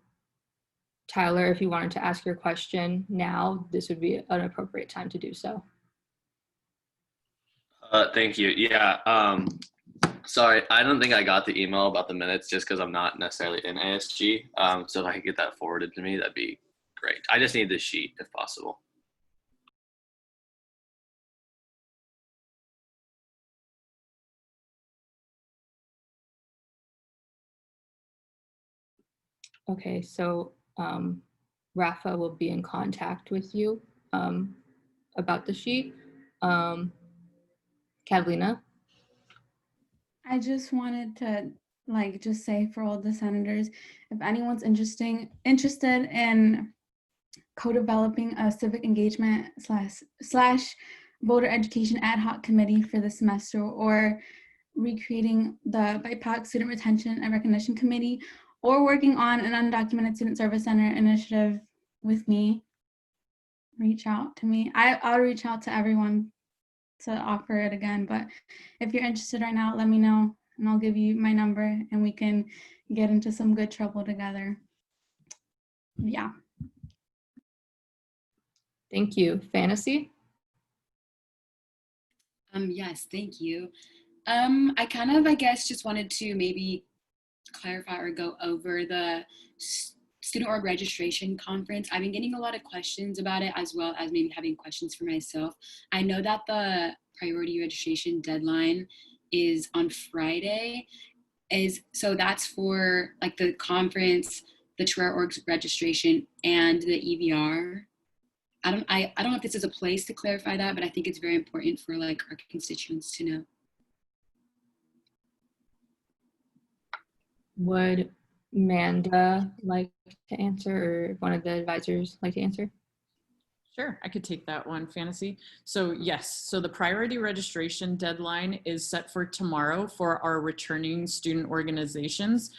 Tyler, if you wanted to ask your question now, this would be an appropriate time to do so. Thank you. Yeah. Sorry, I don't think I got the email about the minutes just because I'm not necessarily in ASG. So if I could get that forwarded to me, that'd be great. I just need the sheet if possible. Okay, so Rafa will be in contact with you about the sheet. Catalina? I just wanted to just say for all the senators, if anyone's interested in co-developing a civic engagement slash voter education ad hoc committee for the semester, or recreating the BIPOC student retention and recognition committee, or working on an undocumented student service center initiative with me, reach out to me. I'll reach out to everyone to offer it again. But if you're interested right now, let me know and I'll give you my number and we can get into some good trouble together. Yeah. Thank you. Fantasy? Yes, thank you. I kind of, I guess, just wanted to maybe clarify or go over the student org registration conference. I've been getting a lot of questions about it, as well as maybe having questions for myself. I know that the priority registration deadline is on Friday. So that's for like the conference, the Tour Org registration, and the EVR. I don't know if this is a place to clarify that, but I think it's very important for like our constituents to know. Would Manda like to answer, or one of the advisors like to answer? Sure, I could take that one, Fantasy. So yes, so the priority registration deadline is set for tomorrow for our returning student organizations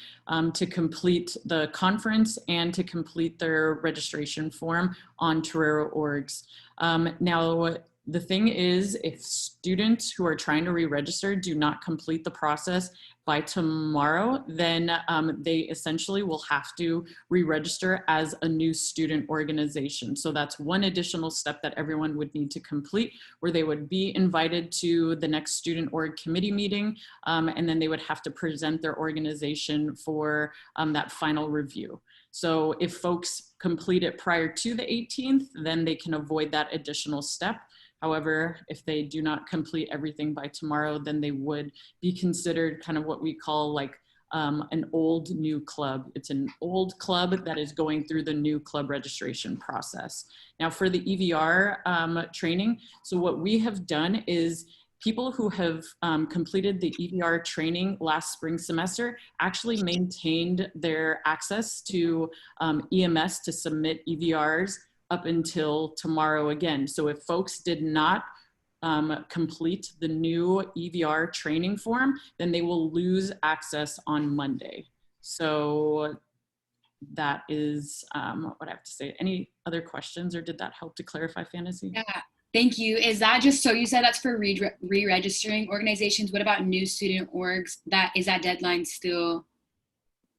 to complete the conference and to complete their registration form on Torero Orgs. Now, the thing is, if students who are trying to re-register do not complete the process by tomorrow, then they essentially will have to re-register as a new student organization. So that's one additional step that everyone would need to complete, where they would be invited to the next student org committee meeting, and then they would have to present their organization for that final review. So if folks complete it prior to the 18th, then they can avoid that additional step. However, if they do not complete everything by tomorrow, then they would be considered kind of what we call like an old new club. It's an old club that is going through the new club registration process. Now for the EVR training, so what we have done is people who have completed the EVR training last spring semester actually maintained their access to EMS to submit EVRs up until tomorrow again. So if folks did not complete the new EVR training form, then they will lose access on Monday. So that is what I have to say. Any other questions, or did that help to clarify, Fantasy? Yeah, thank you. Is that just, so you said that's for re-registering organizations. What about new student orgs? Is that deadline still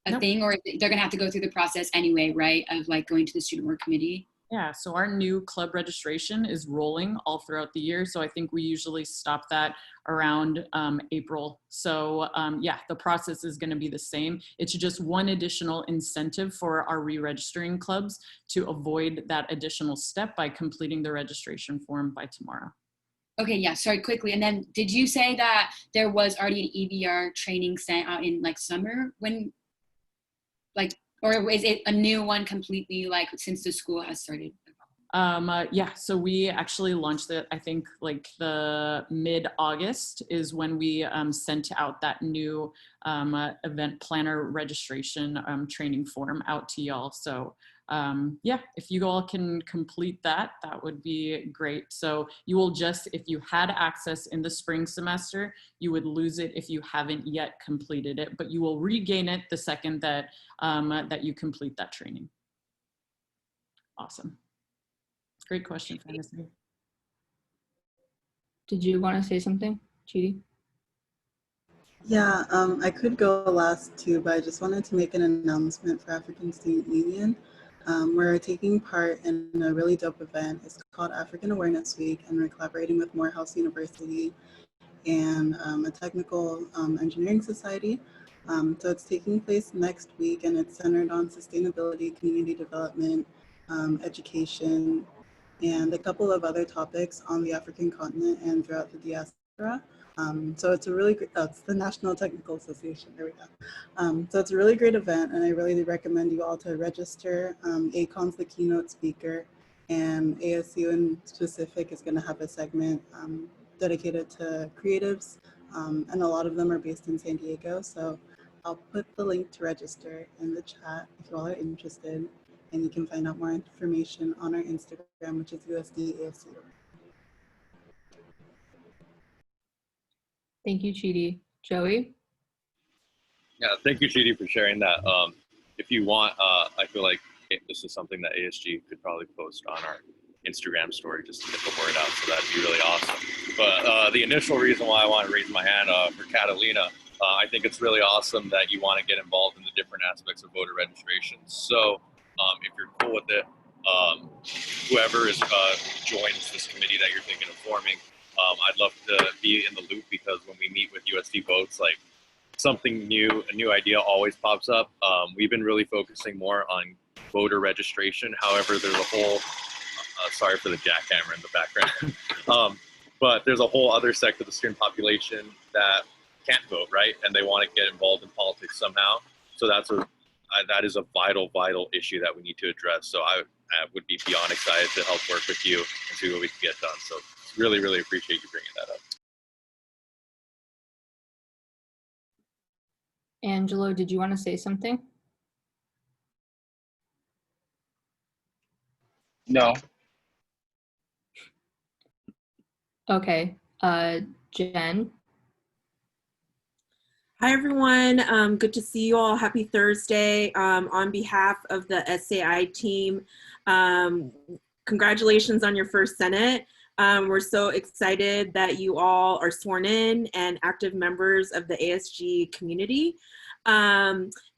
a thing, or they're gonna have to go through the process anyway, right? Of like going to the student org committee? Yeah, so our new club registration is rolling all throughout the year. So I think we usually stop that around April. So yeah, the process is going to be the same. It's just one additional incentive for our re-registering clubs to avoid that additional step by completing the registration form by tomorrow. Okay, yeah, sorry, quickly. And then did you say that there was already an EVR training sent out in like summer when, like, or is it a new one completely, like, since the school has started? Yeah, so we actually launched it, I think like the mid-August is when we sent out that new event planner registration training form out to y'all. So yeah, if you all can complete that, that would be great. So you will just, if you had access in the spring semester, you would lose it if you haven't yet completed it, but you will regain it the second that, that you complete that training. Awesome. Great question, Fantasy. Did you want to say something, Chidi? Yeah, I could go last too, but I just wanted to make an announcement for African Student Union. We're taking part in a really dope event. It's called African Awareness Week, and we're collaborating with Morehouse University and a technical engineering society. So it's taking place next week, and it's centered on sustainability, community development, education, and a couple of other topics on the African continent and throughout the diaspora. So it's a really great, it's the National Technical Association, there we go. So it's a really great event, and I really recommend you all to register. ACON's the keynote speaker, and ASU in specific is gonna have a segment dedicated to creatives, and a lot of them are based in San Diego. So I'll put the link to register in the chat if you all are interested, and you can find out more information on our Instagram, which is USD ASU. Thank you, Chidi. Joey? Yeah, thank you, Chidi, for sharing that. If you want, I feel like this is something that ASG could probably post on our Instagram story just to get the word out. So that'd be really awesome. But the initial reason why I want to raise my hand for Catalina, I think it's really awesome that you want to get involved in the different aspects of voter registration. So if you're cool with it, whoever is joins this committee that you're thinking of forming, I'd love to be in the loop, because when we meet with USD votes, like something new, a new idea always pops up. We've been really focusing more on voter registration. However, there's a whole, sorry for the jackhammer in the background, but there's a whole other sect of the student population that can't vote, right? And they want to get involved in politics somehow. So that is a vital issue that we need to address. So I would be beyond excited to help work with you and see what we can get done. So really appreciate you bringing that up. Angelo, did you want to say something? No. Okay, Jen. Hi, everyone. Good to see you all. Happy Thursday. On behalf of the SAI team, congratulations on your first Senate. We're so excited that you all are sworn in and active members of the ASG community.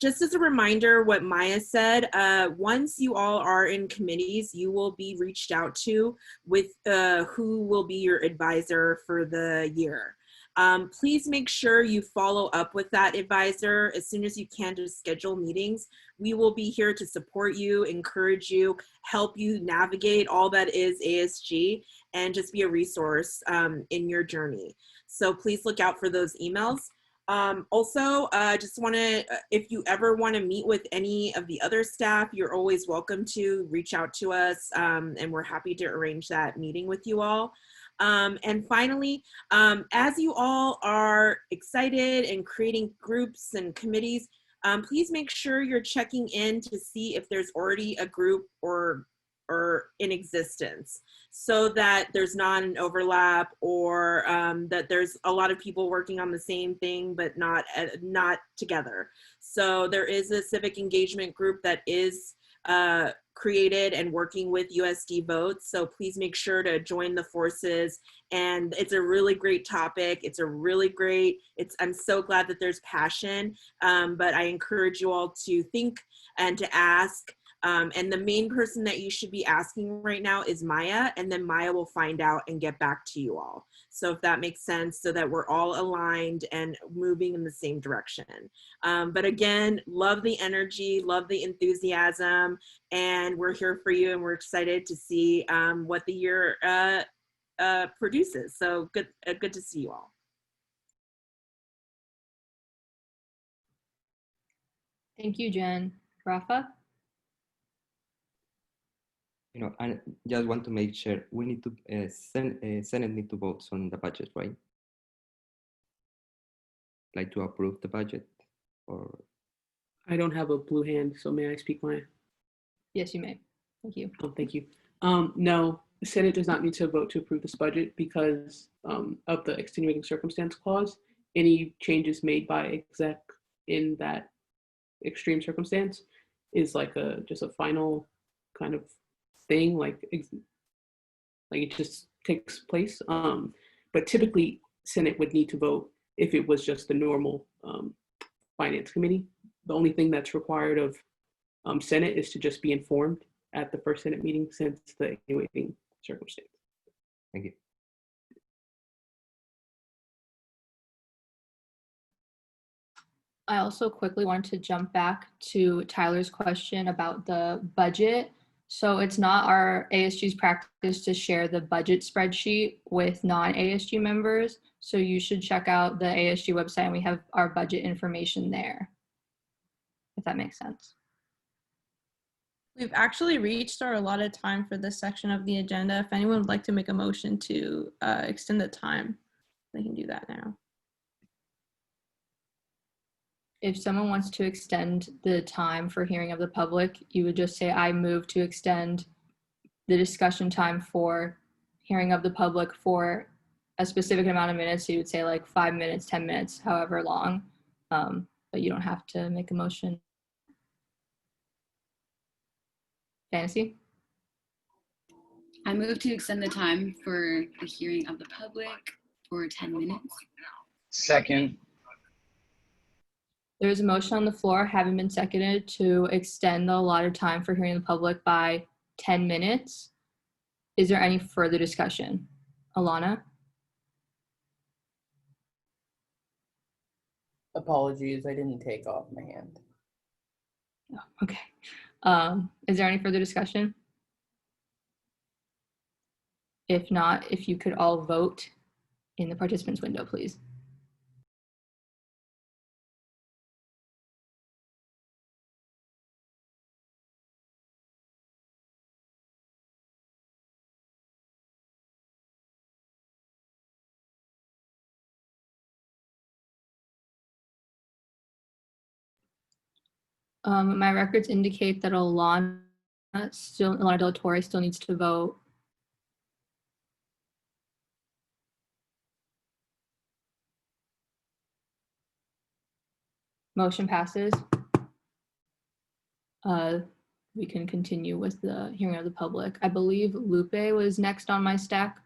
Just as a reminder, what Maya said, once you all are in committees, you will be reached out to with who will be your advisor for the year. Please make sure you follow up with that advisor as soon as you can to schedule meetings. We will be here to support you, encourage you, help you navigate all that is ASG, and just be a resource in your journey. So please look out for those emails. Also, just want to, if you ever want to meet with any of the other staff, you're always welcome to reach out to us, and we're happy to arrange that meeting with you all. And finally, as you all are excited and creating groups and committees, please make sure you're checking in to see if there's already a group or in existence, so that there's not an overlap, or that there's a lot of people working on the same thing but not together. So there is a civic engagement group that is created and working with USD votes. So please make sure to join the forces. And it's a really great topic. It's a really great, I'm so glad that there's passion, but I encourage you all to think and to ask. And the main person that you should be asking right now is Maya, and then Maya will find out and get back to you all. So if that makes sense, so that we're all aligned and moving in the same direction. But again, love the energy, love the enthusiasm, and we're here for you, and we're excited to see what the year produces. So good to see you all. Thank you, Jen. Rafa? You know, I just want to make sure we need to Senate need to vote on the budget, right? Like to approve the budget, or? I don't have a blue hand, so may I speak, Maya? Yes, you may. Thank you. Oh, thank you. No, the Senate does not need to vote to approve this budget because of the extenuating circumstance clause. Any changes made by exec in that extreme circumstance is like just a final kind of thing, like it just takes place. But typically, Senate would need to vote if it was just the normal finance committee. The only thing that's required of Senate is to just be informed at the first Senate meeting since the extenuating circumstance. Thank you. I also quickly want to jump back to Tyler's question about the budget. So it's not our ASG's practice to share the budget spreadsheet with non-ASG members. So you should check out the ASG website, and we have our budget information there, if that makes sense. We've actually reached our allotted time for this section of the agenda. If anyone would like to make a motion to extend the time, they can do that now. If someone wants to extend the time for hearing of the public, you would just say, I move to extend the discussion time for hearing of the public for a specific amount of minutes. So you would say like 5 minutes, 10 minutes, however long, but you don't have to make a motion. Fantasy? I move to extend the time for the hearing of the public for 10 minutes. Second. There is a motion on the floor, having been seconded, to extend the allotted time for hearing the public by 10 minutes. Is there any further discussion? Alana? Apologies, I didn't take off my hand. Oh, okay. Is there any further discussion? If not, if you could all vote in the participants window, please. My records indicate that Alana Del Torre still needs to vote. Motion passes. We can continue with the hearing of the public. I believe Lupe was next on my stack.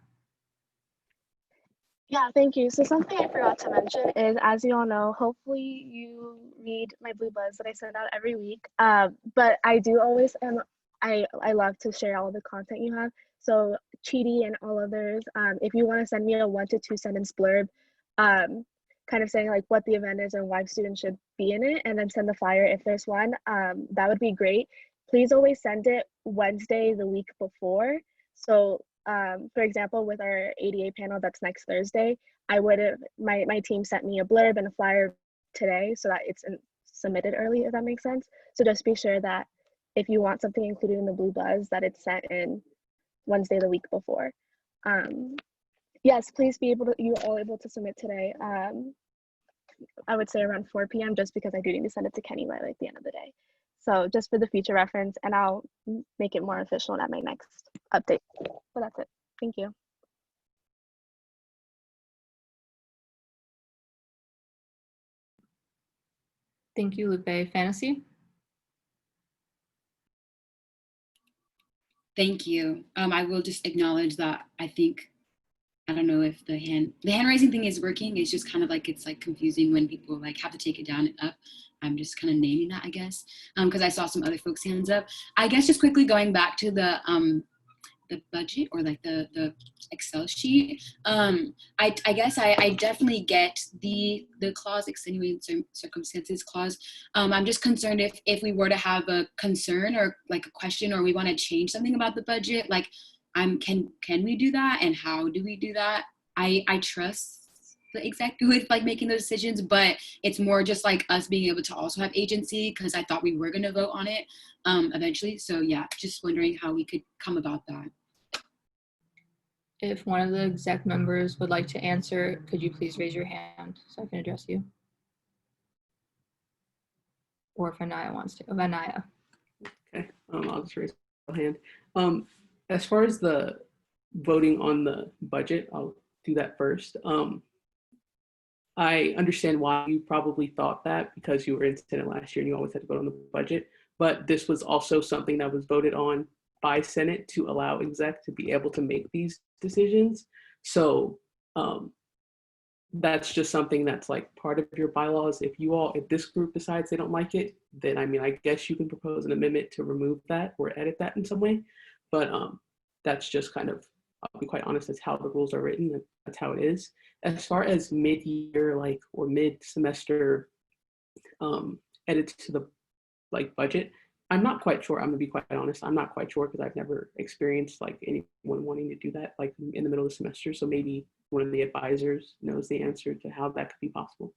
Yeah, thank you. So something I forgot to mention is, as you all know, hopefully you read my Blue Buzz that I send out every week. But I do always, I love to share all the content you have. So Chidi and all others, if you want to send me a 1 to 2 sentence blurb, kind of saying like what the event is and why students should be in it, and then send the flyer if there's one, that would be great. Please always send it Wednesday the week before. So for example, with our ADA panel that's next Thursday, I would have, my team sent me a blurb and a flyer today so that it's submitted early, if that makes sense. So just be sure that if you want something included in the Blue Buzz, that it's sent in Wednesday the week before. Yes, please be able to, you all able to submit today. I would say around 4 p.m. just because I do need to send it to Kenny by like the end of the day. So just for the future reference, and I'll make it more official at my next update. But that's it. Thank you. Thank you, Lupe. Fantasy? Thank you. I will just acknowledge that I think, I don't know if the hand raising thing is working. It's just kind of like, it's like confusing when people like have to take it down and up. I'm just kind of naming that, I guess, because I saw some other folks' hands up. I guess just quickly going back to the budget, or like the Excel sheet. I guess I definitely get the clause, extenuating circumstances clause. I'm just concerned if we were to have a concern or like a question, or we want to change something about the budget, like can we do that, and how do we do that? I trust the exec with like making those decisions, but it's more just like us being able to also have agency, because I thought we were going to vote on it eventually. So yeah, just wondering how we could come about that. If one of the exec members would like to answer, could you please raise your hand so I can address you? Or if Anaya wants to. Anaya. Okay, I'll just raise my hand. As far as the voting on the budget, I'll do that first. I understand why you probably thought that, because you were in Senate last year and you always had to vote on the budget, but this was also something that was voted on by Senate to allow exec to be able to make these decisions. So that's just something that's like part of your bylaws. If this group decides they don't like it, then I mean, I guess you can propose an amendment to remove that or edit that in some way. But that's just kind of, I'll be quite honest, that's how the rules are written. That's how it is. As far as mid-year, like, or mid-semester edits to the like budget, I'm not quite sure. I'm gonna be quite honest. I'm not quite sure, because I've never experienced like anyone wanting to do that like in the middle of the semester. So maybe one of the advisors knows the answer to how that could be possible.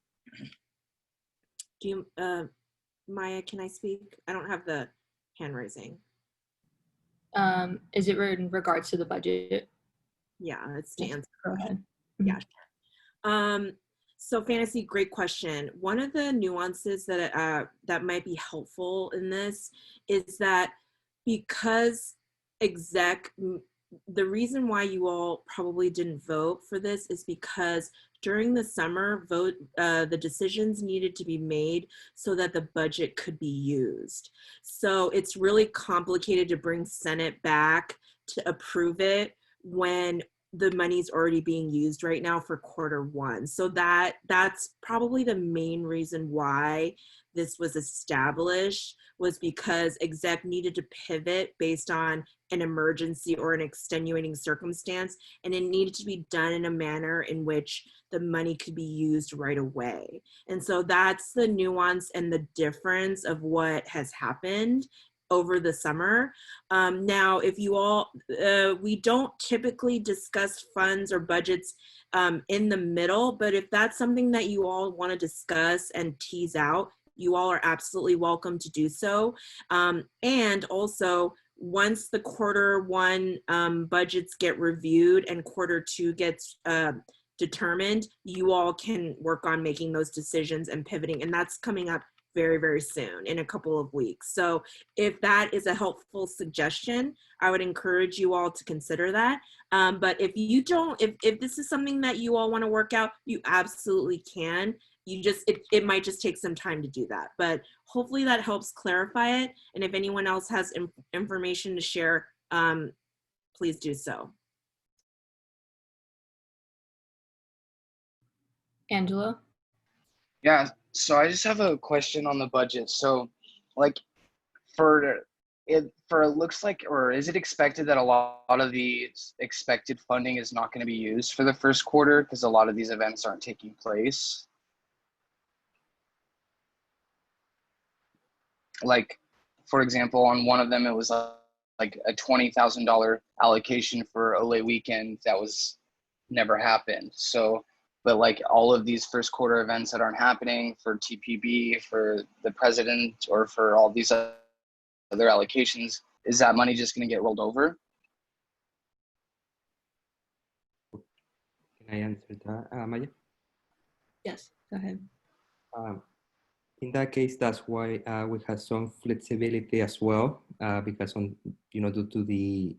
Do you, Maya, can I speak? I don't have the hand raising. Is it in regards to the budget? Yeah, it's to answer. Go ahead. Yeah. So Fantasy, great question. One of the nuances that that might be helpful in this is that because exec, the reason why you all probably didn't vote for this is because during the summer the decisions needed to be made so that the budget could be used. So it's really complicated to bring Senate back to approve it when the money's already being used right now for Q1. So that's probably the main reason why this was established, was because exec needed to pivot based on an emergency or an extenuating circumstance, and it needed to be done in a manner in which the money could be used right away. And so that's the nuance and the difference of what has happened over the summer. Now, if you all, we don't typically discuss funds or budgets in the middle, but if that's something that you all want to discuss and tease out, you all are absolutely welcome to do so. And also, once the Q1 budgets get reviewed and Q2 gets determined, you all can work on making those decisions and pivoting. And that's coming up very, very soon, in a couple of weeks. So if that is a helpful suggestion, I would encourage you all to consider that. But if you don't, if this is something that you all want to work out, you absolutely can. You just, it might just take some time to do that. But hopefully that helps clarify it. And if anyone else has information to share, please do so. Angela? Yeah, so I just have a question on the budget. So like for it looks like, or is it expected that a lot of the expected funding is not going to be used for the first quarter because a lot of these events aren't taking place? Like, for example, on one of them, it was like a $20,000 allocation for Olay weekend that was never happened. So, but like all of these first quarter events that aren't happening for TPB, for the president, or for all these other allocations, is that money just going to get rolled over? Can I answer that, Maya? Yes, go ahead. In that case, that's why we have some flexibility as well, because due to the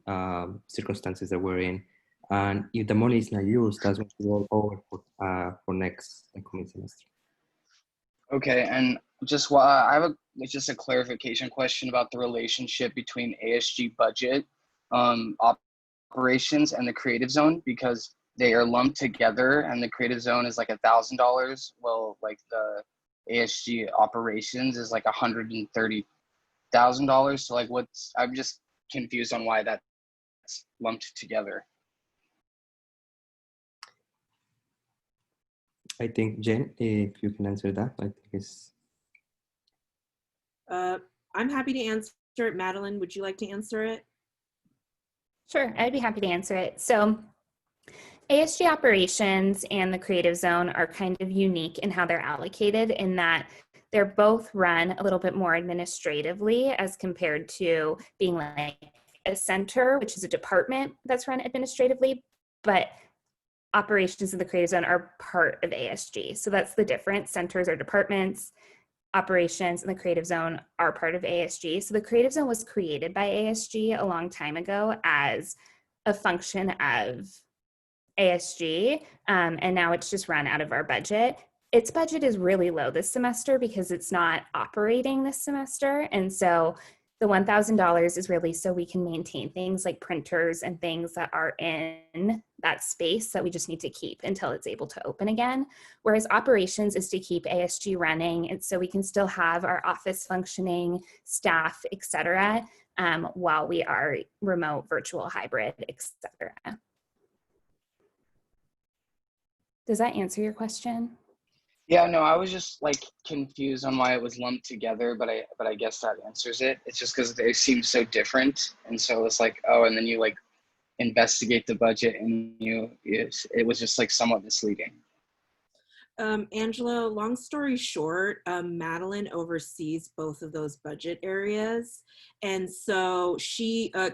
circumstances that we're in, and if the money is not used, that's going to roll over for next coming semester. Okay, and just I have just a clarification question about the relationship between ASG budget, operations, and the creative zone, because they are lumped together, and the creative zone is like $1,000. Well, like the ASG operations is like $130,000. So like, I'm just confused on why that's lumped together. I think, Jen, if you can answer that, I think it's. I'm happy to answer it. Madeline, would you like to answer it? Sure, I'd be happy to answer it. So ASG operations and the creative zone are kind of unique in how they're allocated, in that they're both run a little bit more administratively as compared to being like a center, which is a department that's run administratively, but operations in the creative zone are part of ASG. So that's the difference. Centers are departments, operations in the creative zone are part of ASG. So the creative zone was created by ASG a long time ago as a function of ASG, and now it's just run out of our budget. Its budget is really low this semester because it's not operating this semester. And so the $1,000 is really so we can maintain things like printers and things that are in that space that we just need to keep until it's able to open again. Whereas operations is to keep ASG running, and so we can still have our office functioning, staff, et cetera, while we are remote, virtual, hybrid, et cetera. Does that answer your question? Yeah, no, I was just like confused on why it was lumped together, but I guess that answers it. It's just because they seem so different, and so it's like, oh, and then you like investigate the budget, and it was just like somewhat misleading. Angela, long story short, Madeline oversees both of those budget areas. And so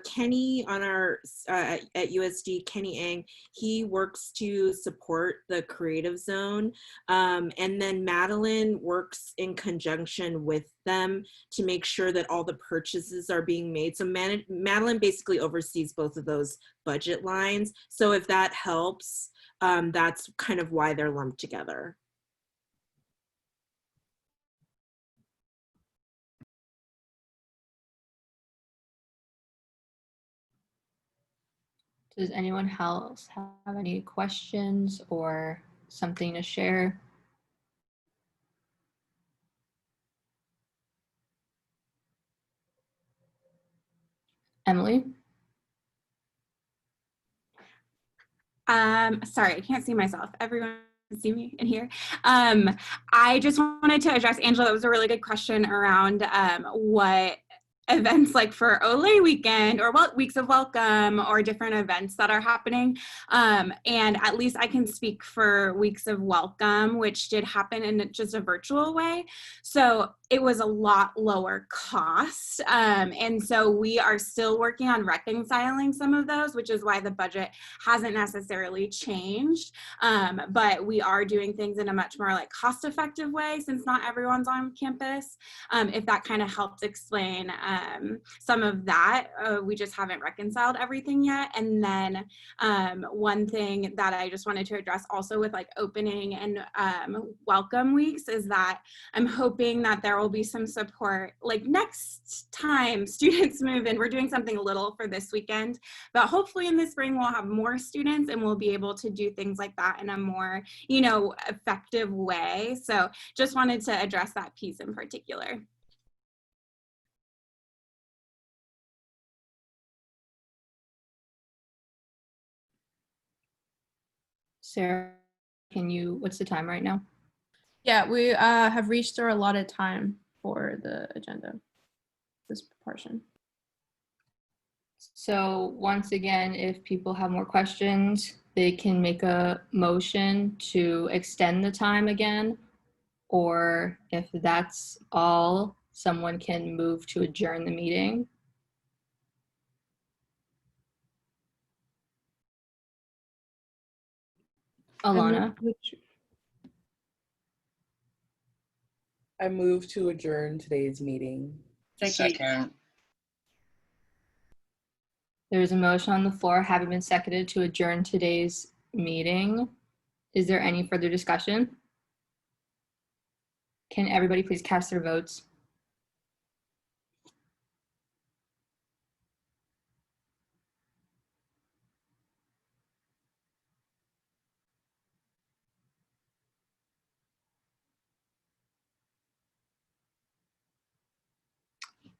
Kenny on our, at USD, Kenny Ang, he works to support the creative zone. And then Madeline works in conjunction with them to make sure that all the purchases are being made. So Madeline basically oversees both of those budget lines. So if that helps, that's kind of why they're lumped together. Does anyone else have any questions or something to share? Emily? Sorry, I can't see myself. Everyone can see me in here. I just wanted to address, Angela, that was a really good question around what events like for Olay weekend or weeks of welcome or different events that are happening. And at least I can speak for weeks of welcome, which did happen in just a virtual way. So it was a lot lower cost. And so we are still working on reconciling some of those, which is why the budget hasn't necessarily changed. But we are doing things in a much more like cost-effective way since not everyone's on campus. If that kind of helps explain some of that, we just haven't reconciled everything yet. And then one thing that I just wanted to address also with like opening and welcome weeks is that I'm hoping that there will be some support like next time students move in. We're doing something little for this weekend, but hopefully in the spring we'll have more students and we'll be able to do things like that in a more, you know, effective way. So just wanted to address that piece in particular. Sarah, what's the time right now? Yeah, we have reached our allotted time for the agenda, this portion. So once again, if people have more questions, they can make a motion to extend the time again, or if that's all, someone can move to adjourn the meeting. Alana? I move to adjourn today's meeting. Second. There is a motion on the floor having been seconded to adjourn today's meeting. Is there any further discussion? Can everybody please cast their votes?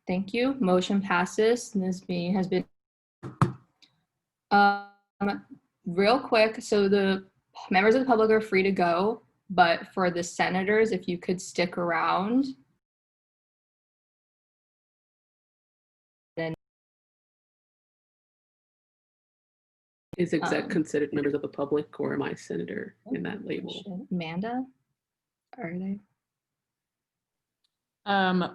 Thank you. Motion passes. This meeting has been real quick. So the members of the public are free to go, but for the senators, if you could stick around. Then Is exec considered members of the public, or am I senator in that label? Amanda, are they?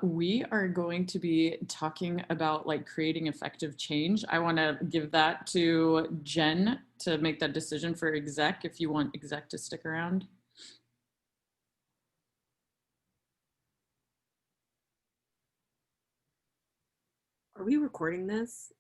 We are going to be talking about like creating effective change. I want to give that to Jen to make that decision for exec, if you want exec to stick around. Are we recording this?